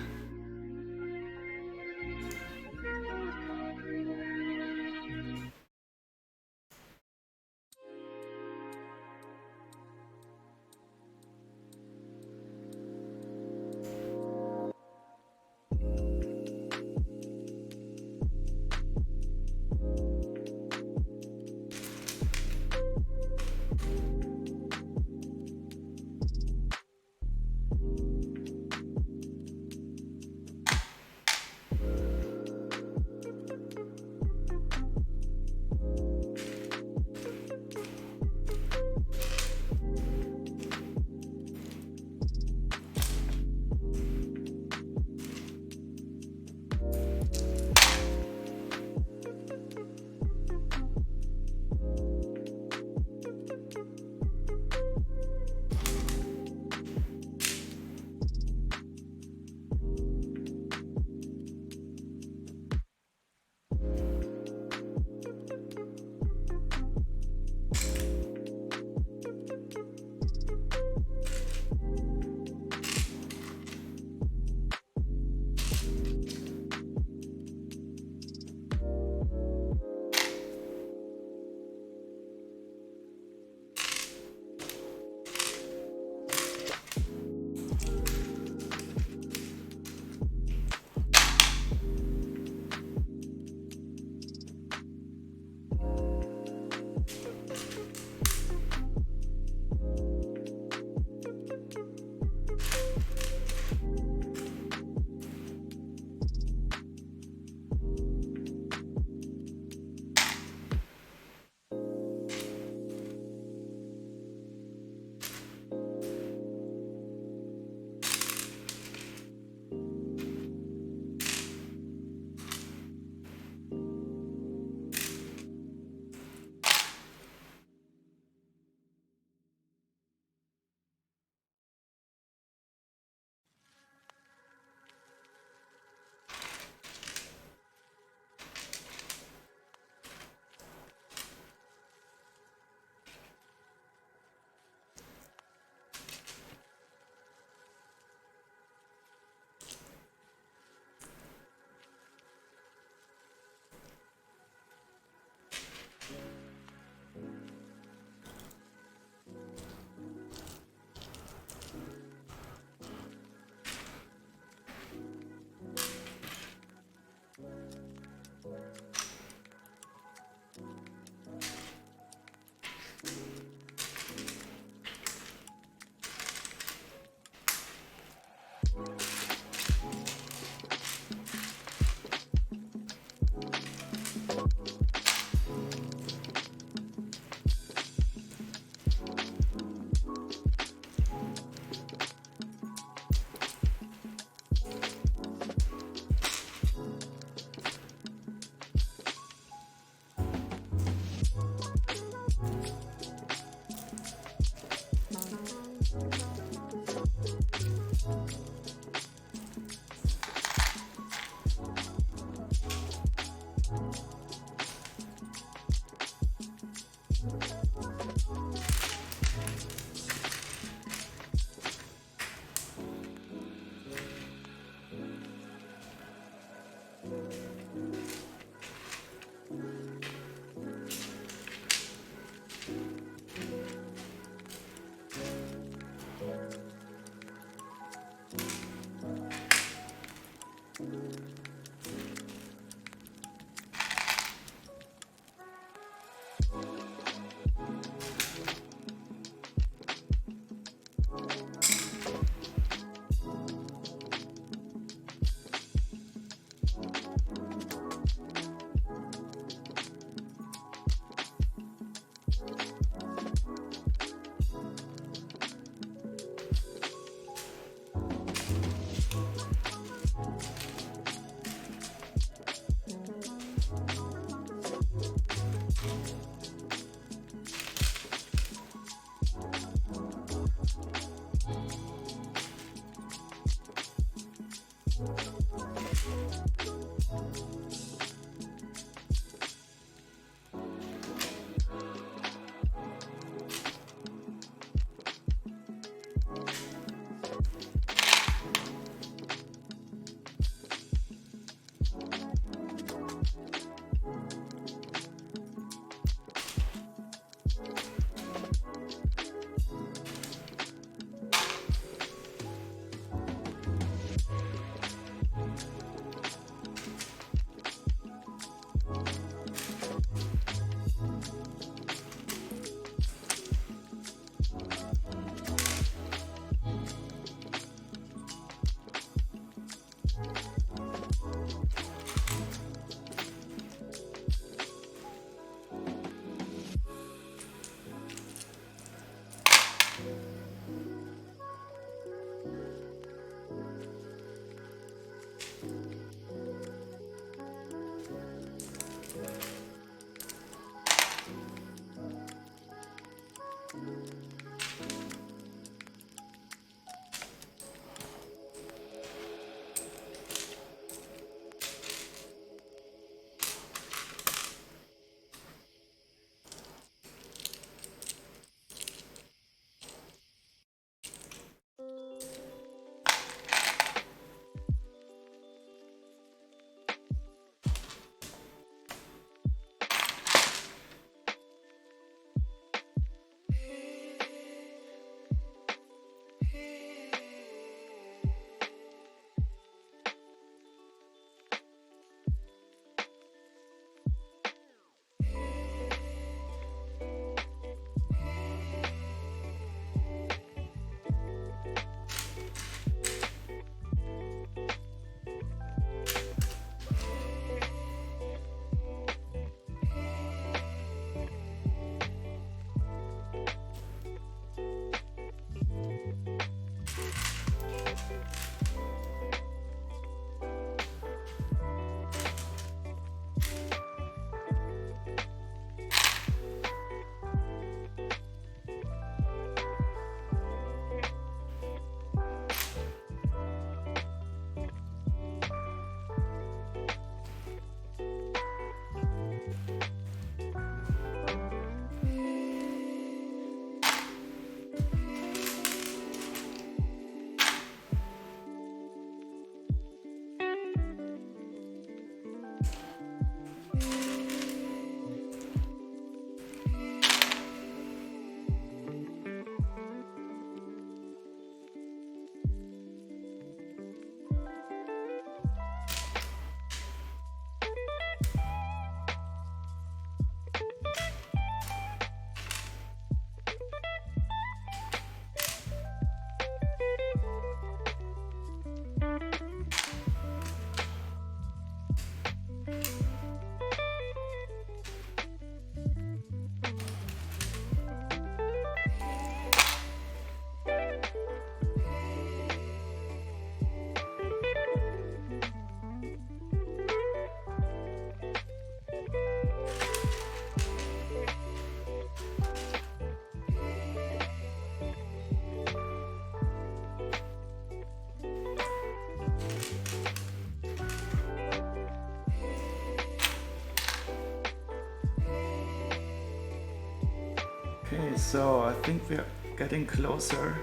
Okay, so I think we're getting closer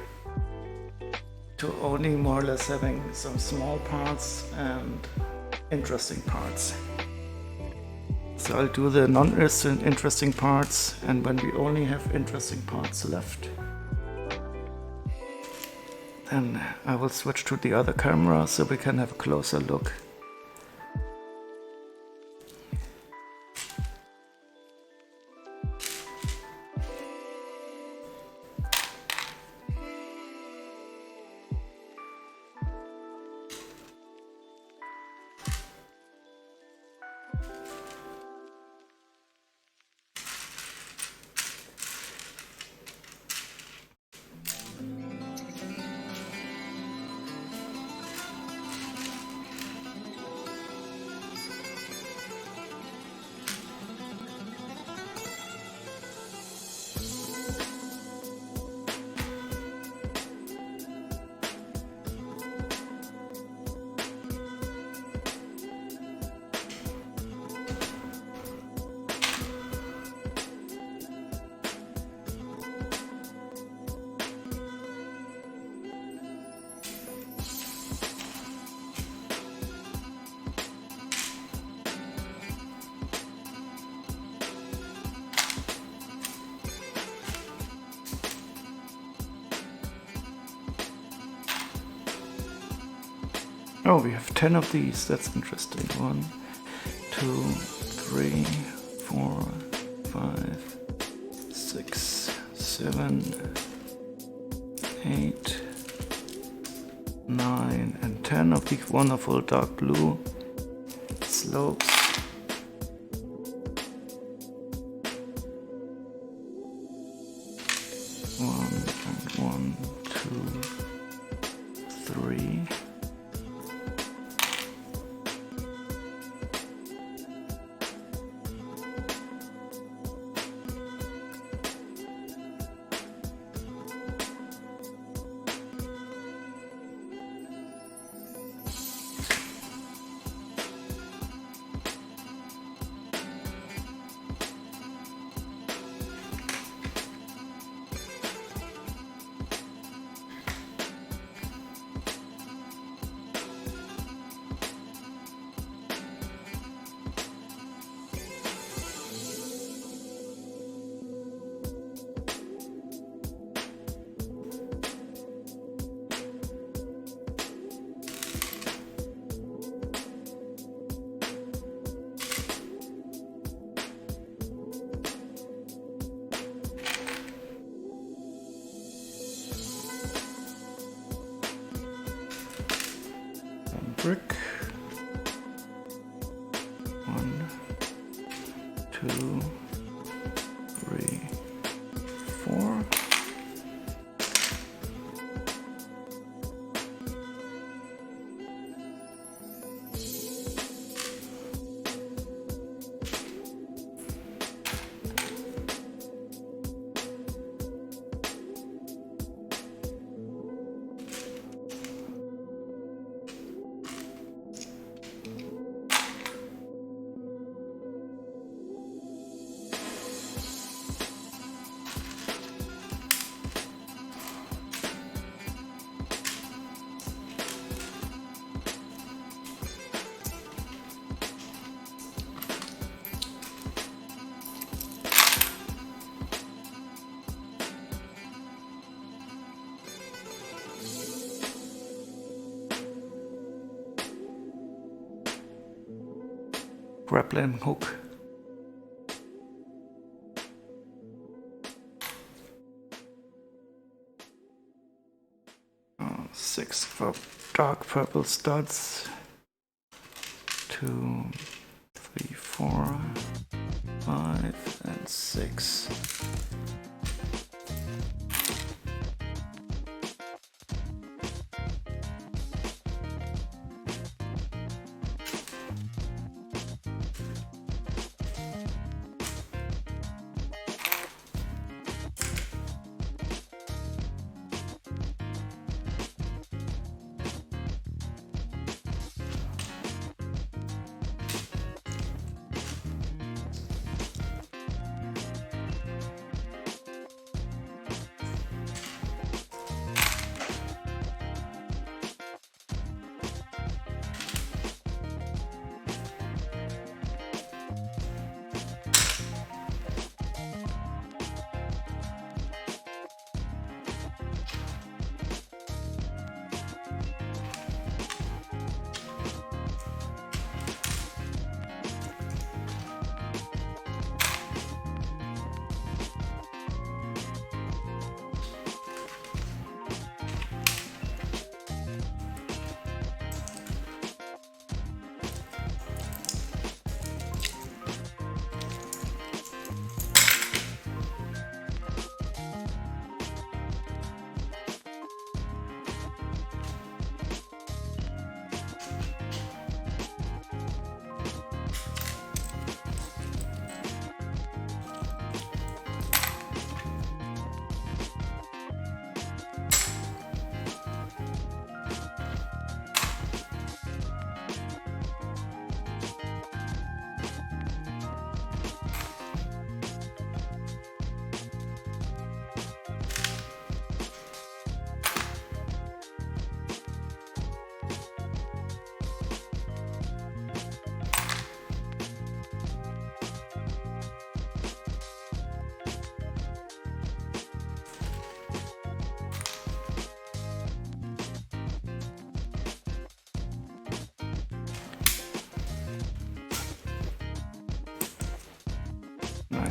to only more or less having some small parts and interesting parts. So I'll do the non-interesting parts, and when we only have interesting parts left, then I will switch to the other camera so we can have a closer look. Oh, we have 10 of these. That's interesting. 1, 2, 3, 4, 5, 6, 7, 8, 9, and 10 of these wonderful dark blue slopes. One, two, three. Brick. 1, 2, 3, 4. Grappling hook. Six for dark purple studs. 2, 3, 4, 5, and 6.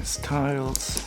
Nice tiles.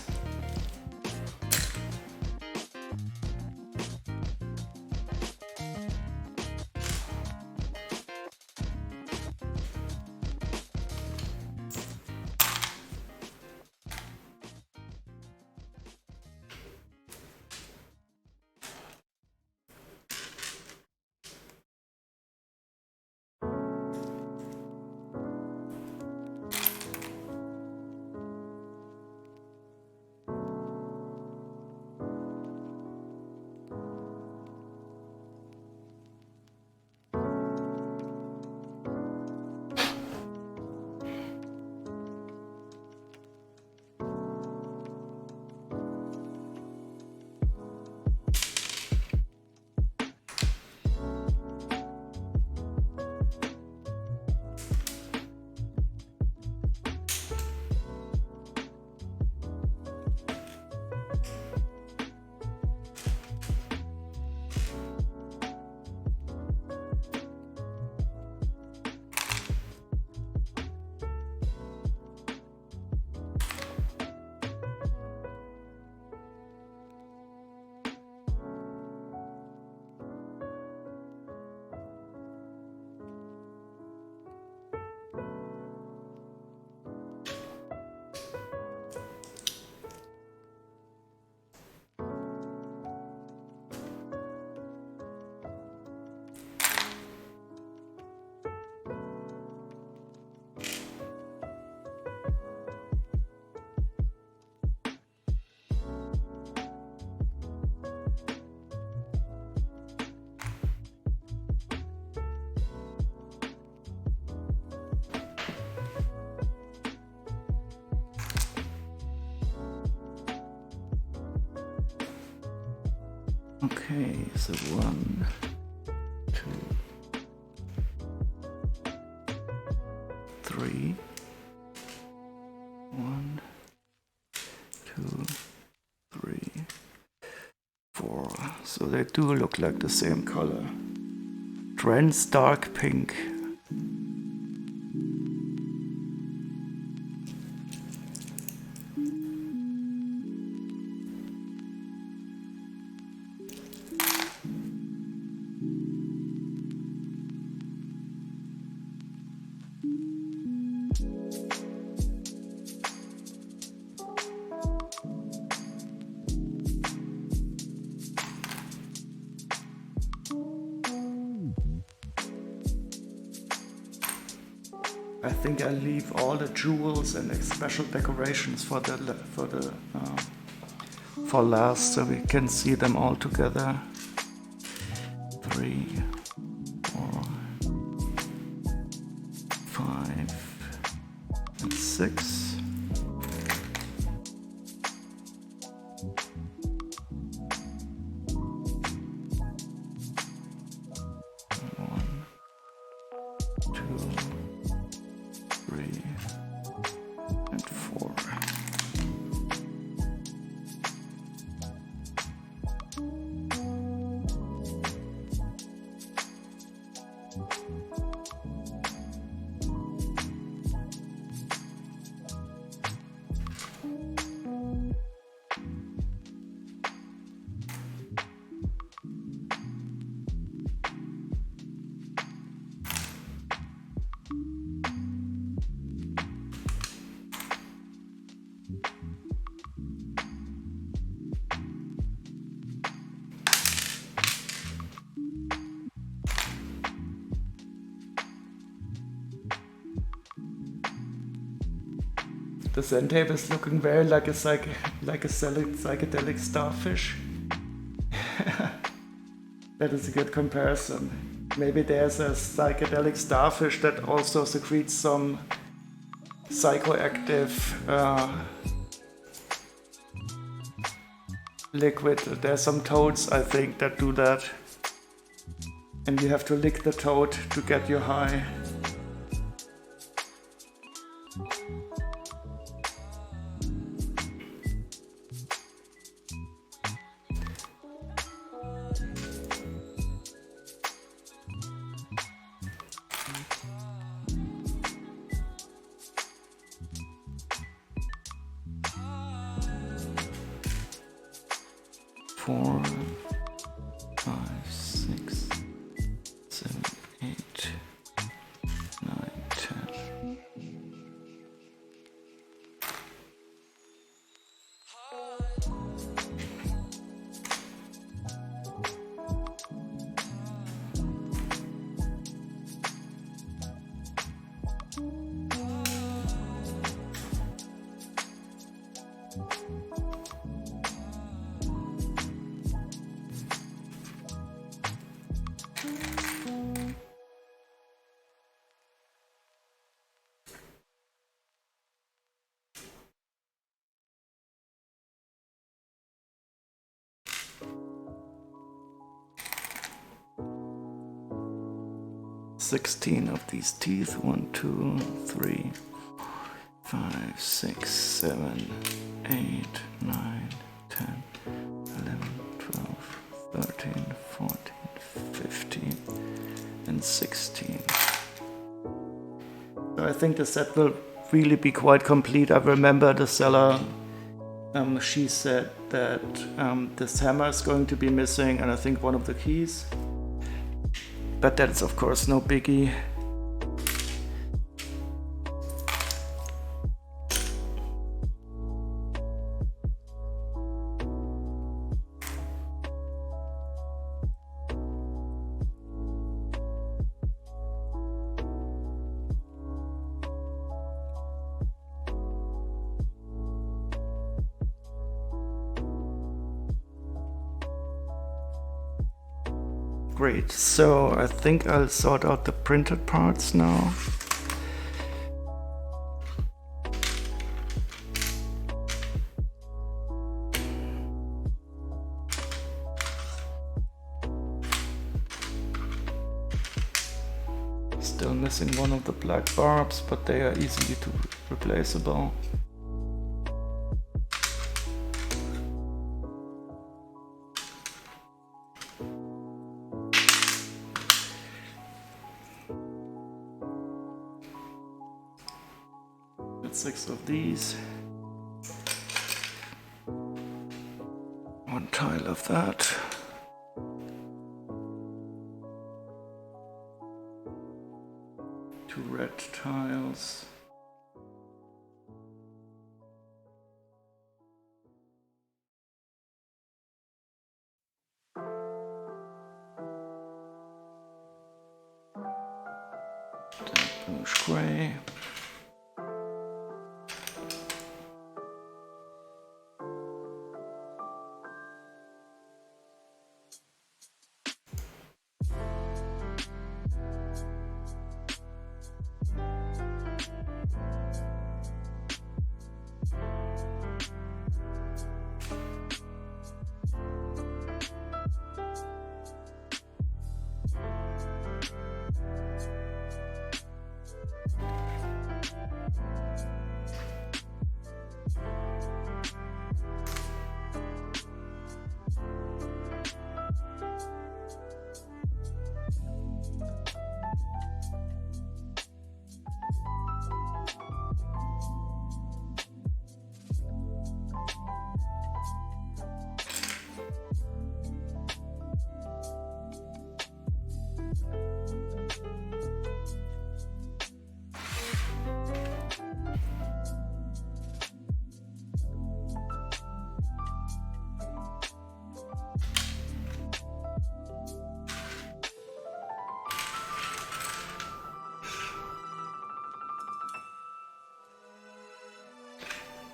Okay, so 1, 2, 3. 1, 2, 3, 4. So they do look like the same color. Trends dark pink. I think I leave all the jewels and special decorations for last, so we can see them all together. 3, 4, 5, and 6. The Zentape is looking very like a psychedelic starfish. That is a good comparison. Maybe there's a psychedelic starfish that also secretes some psychoactive liquid. There's some toads, I think, that do that. And you have to lick the toad to get your high. 4, 5, 6, 7, 8, 9, 10. Sixteen of these teeth. 1, 2, 3, 5, 6, 7, 8, 9, 10, 11, 12, 13, 14, 15, and 16. So I think the set will really be quite complete. I remember the seller, she said that this hammer is going to be missing, and I think one of the keys. But that's of course no biggie. Great, so I think I'll sort out the printed parts now. Still missing one of the black barbs, but they are easily replaceable. That's 6 of these. 1 tile of that. Two red tiles. Bluish gray.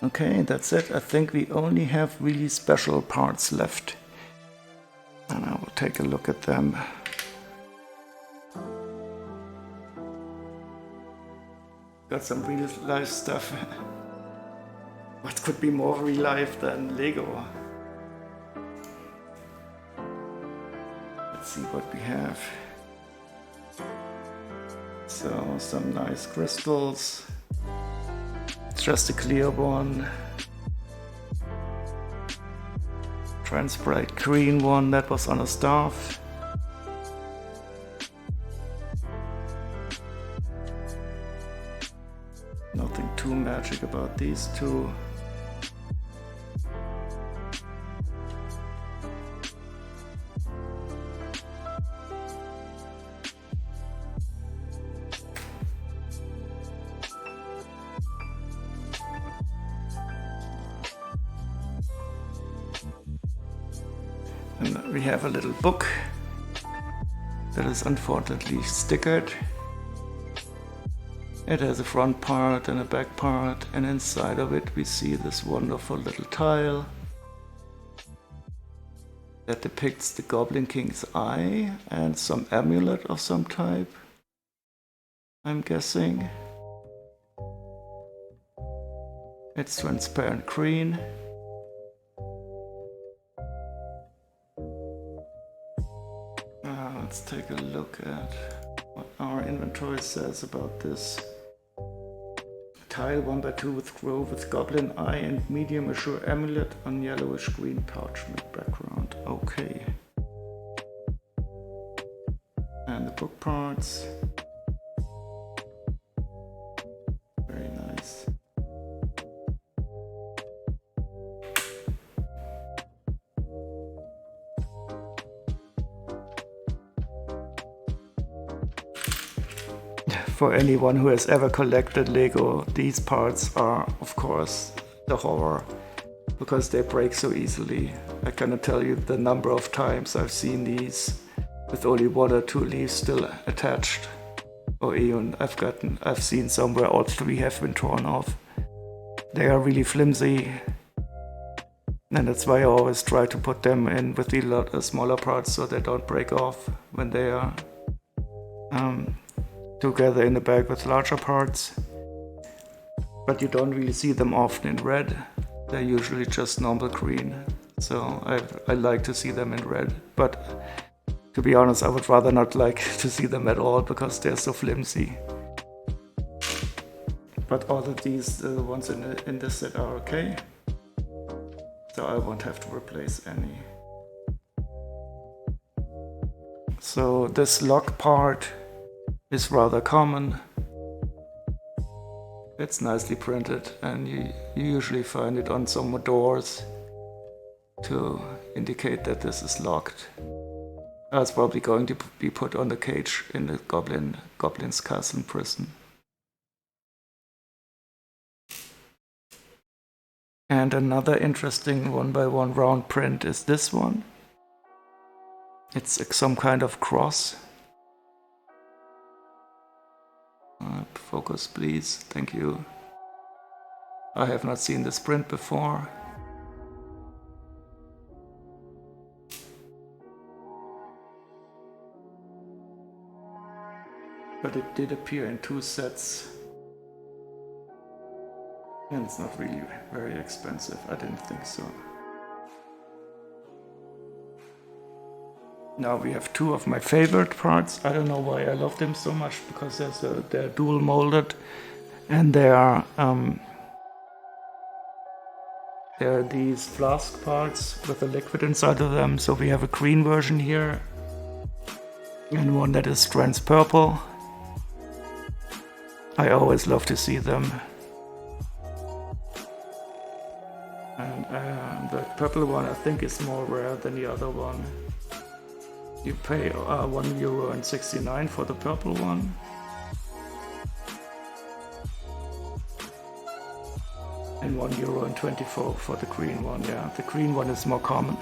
Okay, that's it. I think we only have really special parts left. And I will take a look at them. Got some real life stuff. What could be more real life than Lego? Let's see what we have. So, some nice crystals. Just a clear one. Transparent green one that was on a staff. Nothing too magic about these two. we have a little book that is unfortunately stickered. It has a front part and a back part, and inside of it we see this wonderful little tile that depicts the Goblin King's eye and some amulet of some type, I'm guessing. It's transparent green. Let's take a look at what our inventory says about this. Tile 1x2 with grove with goblin eye and medium azure amulet on yellowish green parchment background. Okay. And the book parts. Very nice. For anyone who has ever collected Lego, these parts are, of course, the horror, because they break so easily. I cannot tell you the number of times I've seen these with only 1 or 2 leaves still attached, or even I've seen somewhere all 3 have been torn off. They are really flimsy, and that's why I always try to put them in with the smaller parts so they don't break off when they are together in the bag with larger parts. But you don't really see them often in red. They're usually just normal green. So I like to see them in red. But to be honest, I would rather not like to see them at all because they're so flimsy. But all of these, the ones in this set are okay. So I won't have to replace any. So this lock part is rather common. It's nicely printed, and you usually find it on some doors to indicate that this is locked. It's probably going to be put on the cage in the Goblin's castle and prison. And another interesting 1x1 round print is this one. It's some kind of cross. Focus please, thank you. I have not seen this print before. But it did appear in 2 sets. And it's not really very expensive, I didn't think so. Now we have 2 of my favorite parts. I don't know why I love them so much, because they're dual molded, and they are these flask parts with a liquid inside of them. So we have a green version here and one that is trans purple. I always love to see them. And the purple one I think is more rare than the other one. You pay €1.69 for the purple one. And €1.24 for the green one. Yeah, the green one is more common.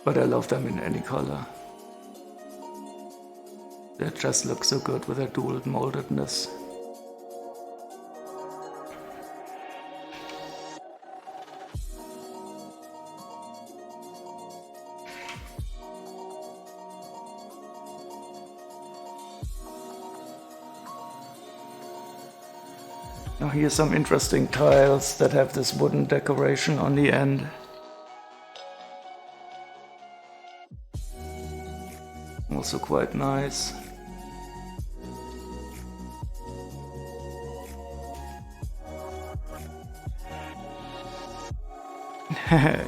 But I love them in any color. They just look so good with their dual moldedness. Now here's some interesting tiles that have this wooden decoration on the end. Also quite nice.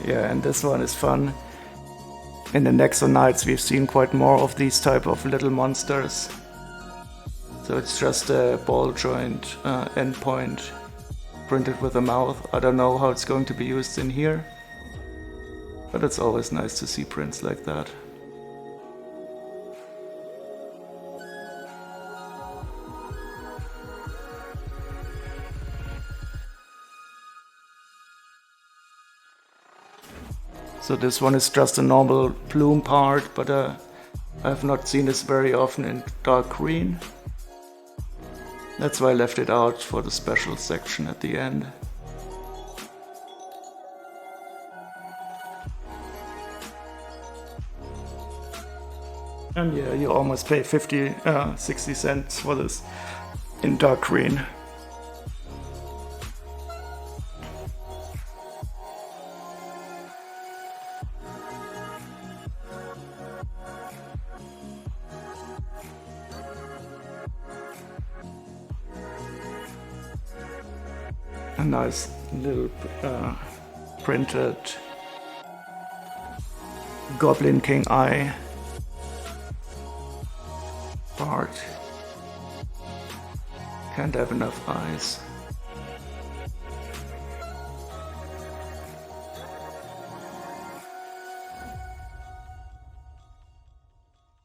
Yeah, and this one is fun. In the Nexo Nights we've seen quite more of these type of little monsters. So it's just a ball joint endpoint printed with a mouth. I don't know how it's going to be used in here, but it's always nice to see prints like that. So this one is just a normal plume part, but I've not seen this very often in dark green. That's why I left it out for the special section at the end. And yeah, you almost pay 60 cents for this in dark green. A nice little printed Goblin King eye part. Can't have enough eyes.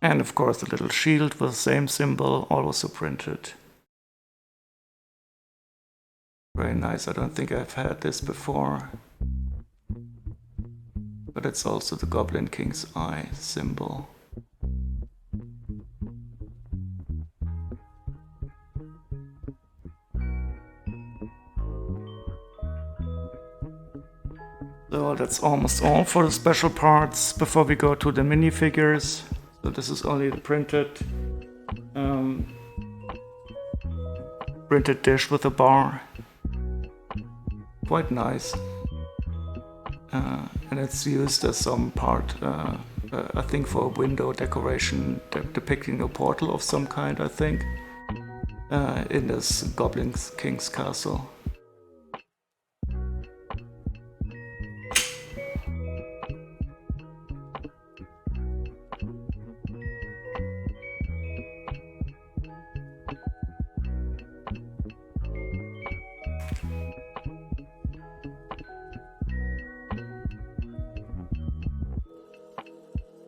And of course the little shield with the same symbol, also printed. Very nice. I don't think I've had this before. But it's also the Goblin King's eye symbol. So that's almost all for the special parts before we go to the minifigures. So this is only the printed dish with a bar. Quite nice. And it's used as some part, I think, for a window decoration depicting a portal of some kind, I think, in this Goblin King's castle.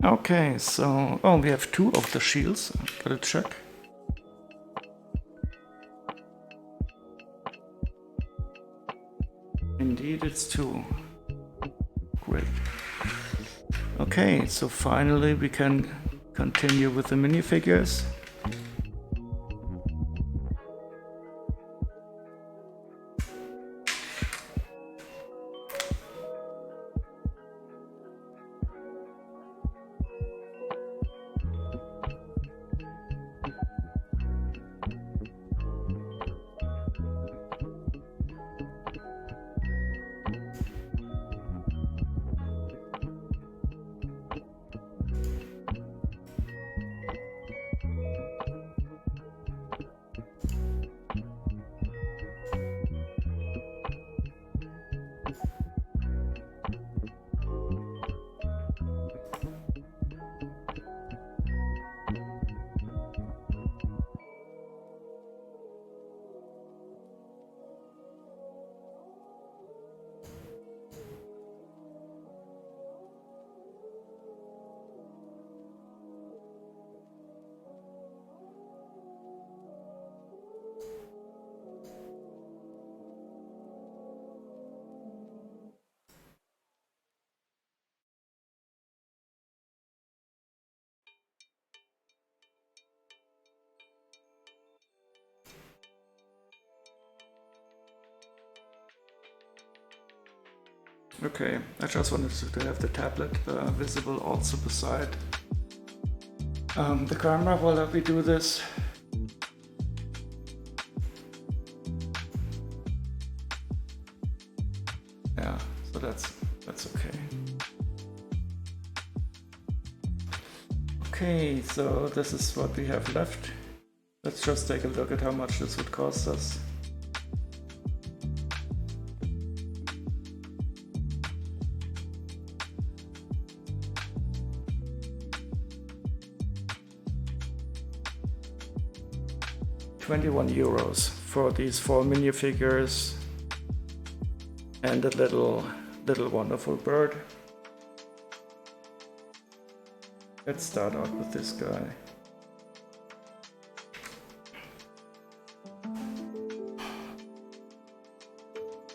Okay, so we have two of the shields. Gotta check. Indeed, it's two. Great. Okay, so finally we can continue with the minifigures. Okay, I just wanted to have the tablet visible also beside the camera while we do this. Yeah, so that's okay. Okay, so this is what we have left. Let's just take a look at how much this would cost us. €21 for these 4 minifigures and a little wonderful bird. Let's start out with this guy.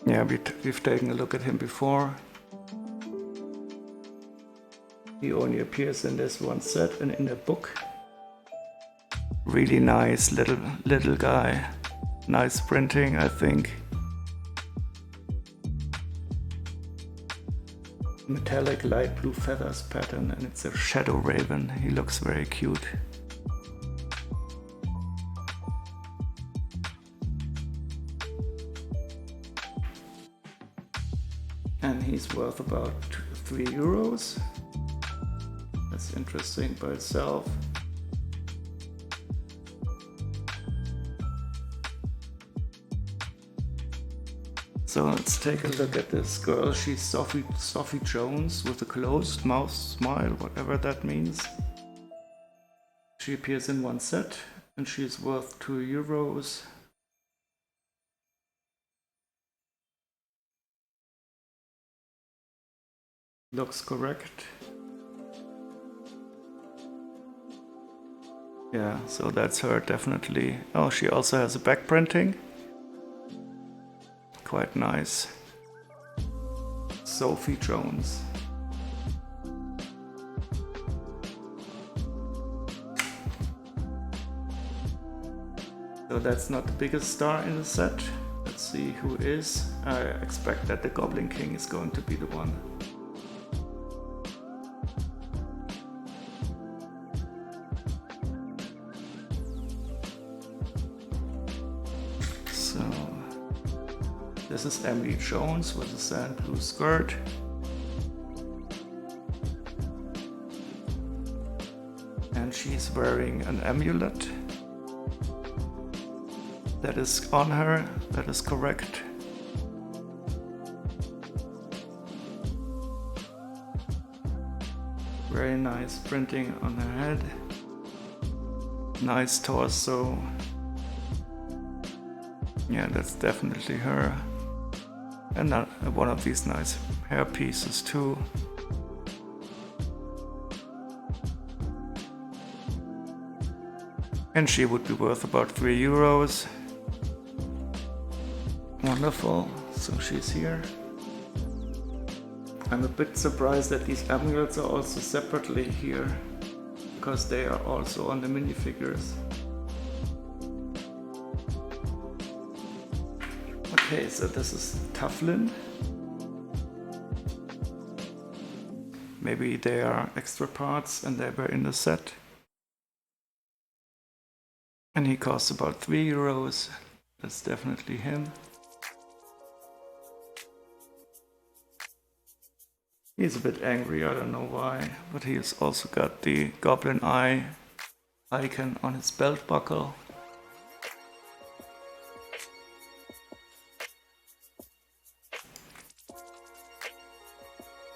Yeah, we've taken a look at him before. He only appears in this one set and in a book. Really nice little guy. Nice printing, I think. Metallic light blue feathers pattern, and it's a shadow raven. He looks very cute. And he's worth about €3. That's interesting by itself. So let's take a look at this girl. She's Sophie Jones with a closed mouth smile, whatever that means. She appears in one set and she's worth €2. Looks correct. Yeah, so that's her definitely. Oh, she also has a back printing. Quite nice. Sophie Jones. So that's not the biggest star in the set. Let's see who is. I expect that the Goblin King is going to be the one. So this is Emily Jones with a sand blue skirt. And she's wearing an amulet. That is on her, that is correct. Very nice printing on her head. Nice torso. Yeah, that's definitely her. And one of these nice hair pieces too. And she would be worth about €3. Wonderful, so she's here. I'm a bit surprised that these amulets are also separately here, because they are also on the minifigures. Okay, so this is Teflon. Maybe they are extra parts and they were in the set. And he costs about €3. That's definitely him. He's a bit angry, I don't know why, but he has also got the Goblin Eye icon on his belt buckle.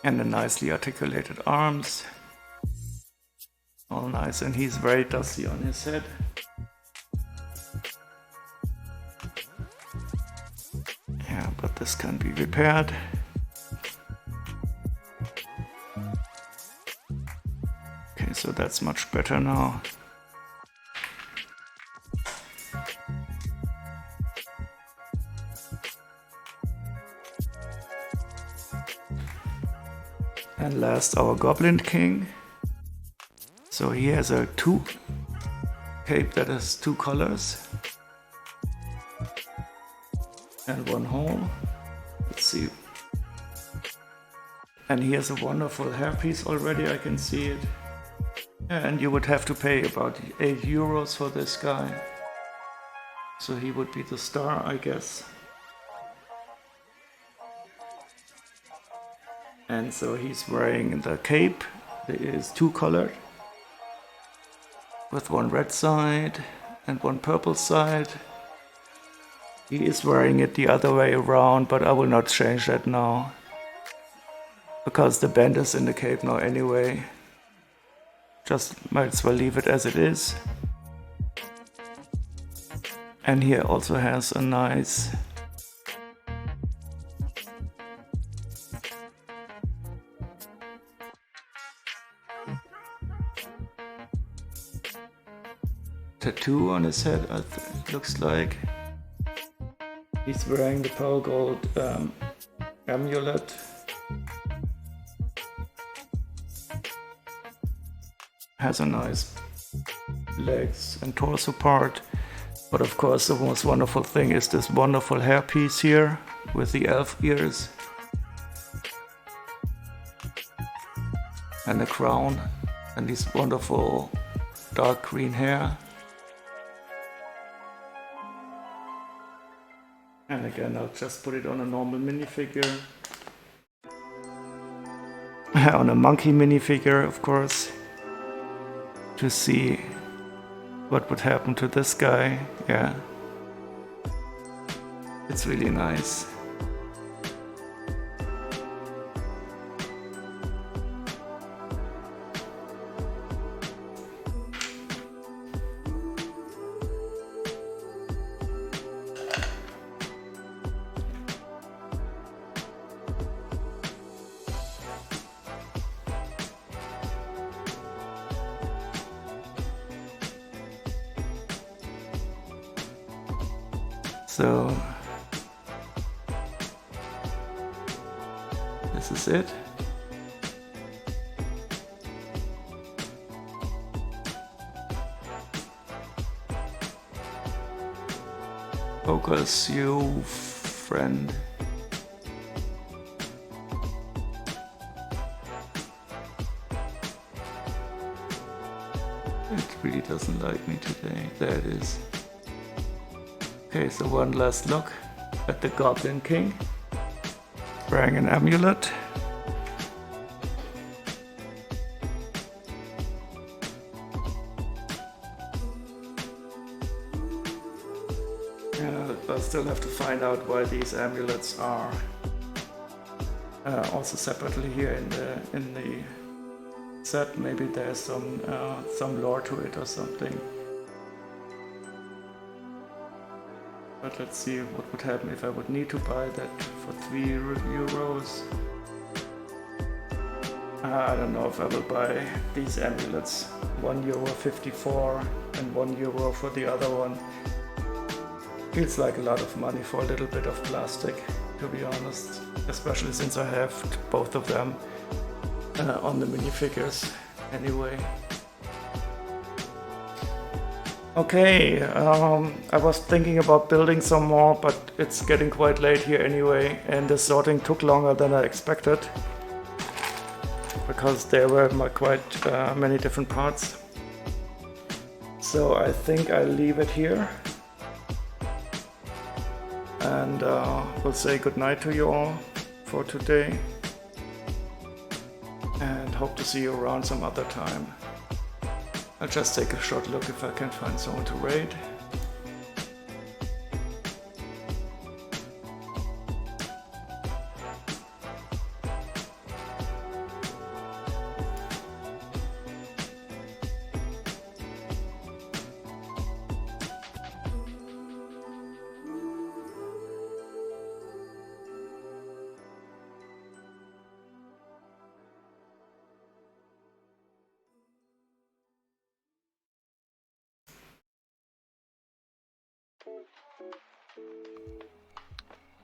And the nicely articulated arms. All nice, and he's very dusty on his head. Yeah, but this can be repaired. Okay, so that's much better now. And last, our Goblin King. So he has a cape that has two colors and one hole. Let's see. And he has a wonderful hairpiece already, I can see it. And you would have to pay about €8 for this guy. So he would be the star, I guess. And so he's wearing the cape. It is two-colored, with one red side and one purple side. He is wearing it the other way around, but I will not change that now, because the band is in the cape now anyway. Just might as well leave it as it is. And he also has a nice tattoo on his head, it looks like. He's wearing the pearl gold amulet. Has a nice legs and torso part. But of course the most wonderful thing is this wonderful hairpiece here with the elf ears and a crown and this wonderful dark green hair. And again, I'll just put it on a normal minifigure. On a monkey minifigure, of course, to see what would happen to this guy. Yeah, it's really nice. So this is it. Focus, you friend. It really doesn't like me today. There it is. Okay, so one last look at the Goblin King, wearing an amulet. I still have to find out why these amulets are also separately here in the set. Maybe there's some lore to it or something. But let's see what would happen if I would need to buy that for 3 euros. I don't know if I will buy these amulets. €1.54 and €1 for the other one. Feels like a lot of money for a little bit of plastic, to be honest. Especially since I have both of them on the minifigures anyway. Okay, I was thinking about building some more, but it's getting quite late here anyway, and the sorting took longer than I expected because there were quite many different parts. So I think I'll leave it here, and we'll say goodnight to you all for today, and hope to see you around some other time. I'll just take a short look if I can find someone to raid.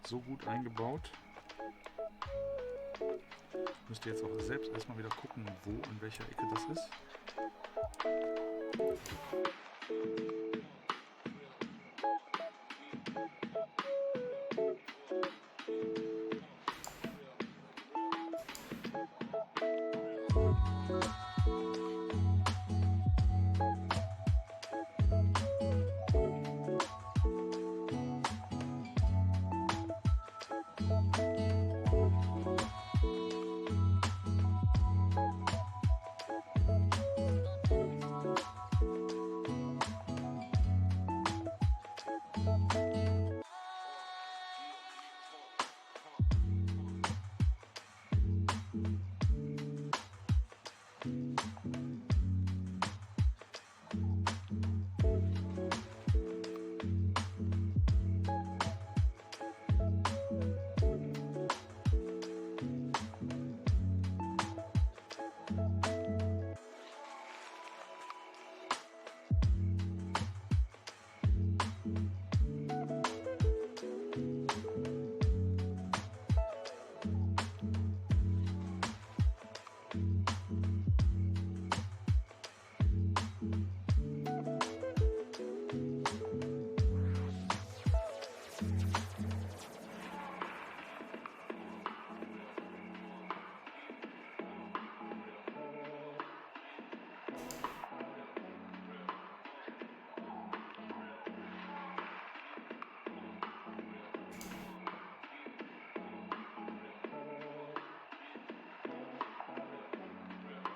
So gut eingebaut. Müsst ihr jetzt auch selbst erstmal wieder gucken, wo in welcher Ecke das ist.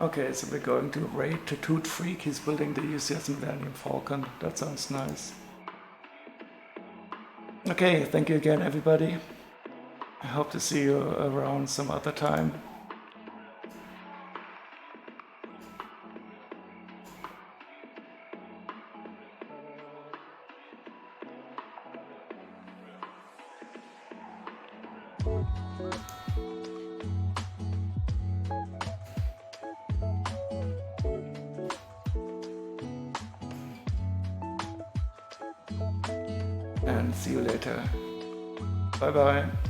Okay, so we're going to raid to Toot Freak. He's building the UCS Millennium Falcon. That sounds nice. Okay, thank you again, everybody. I hope to see you around some other time. And see you later. Bye bye.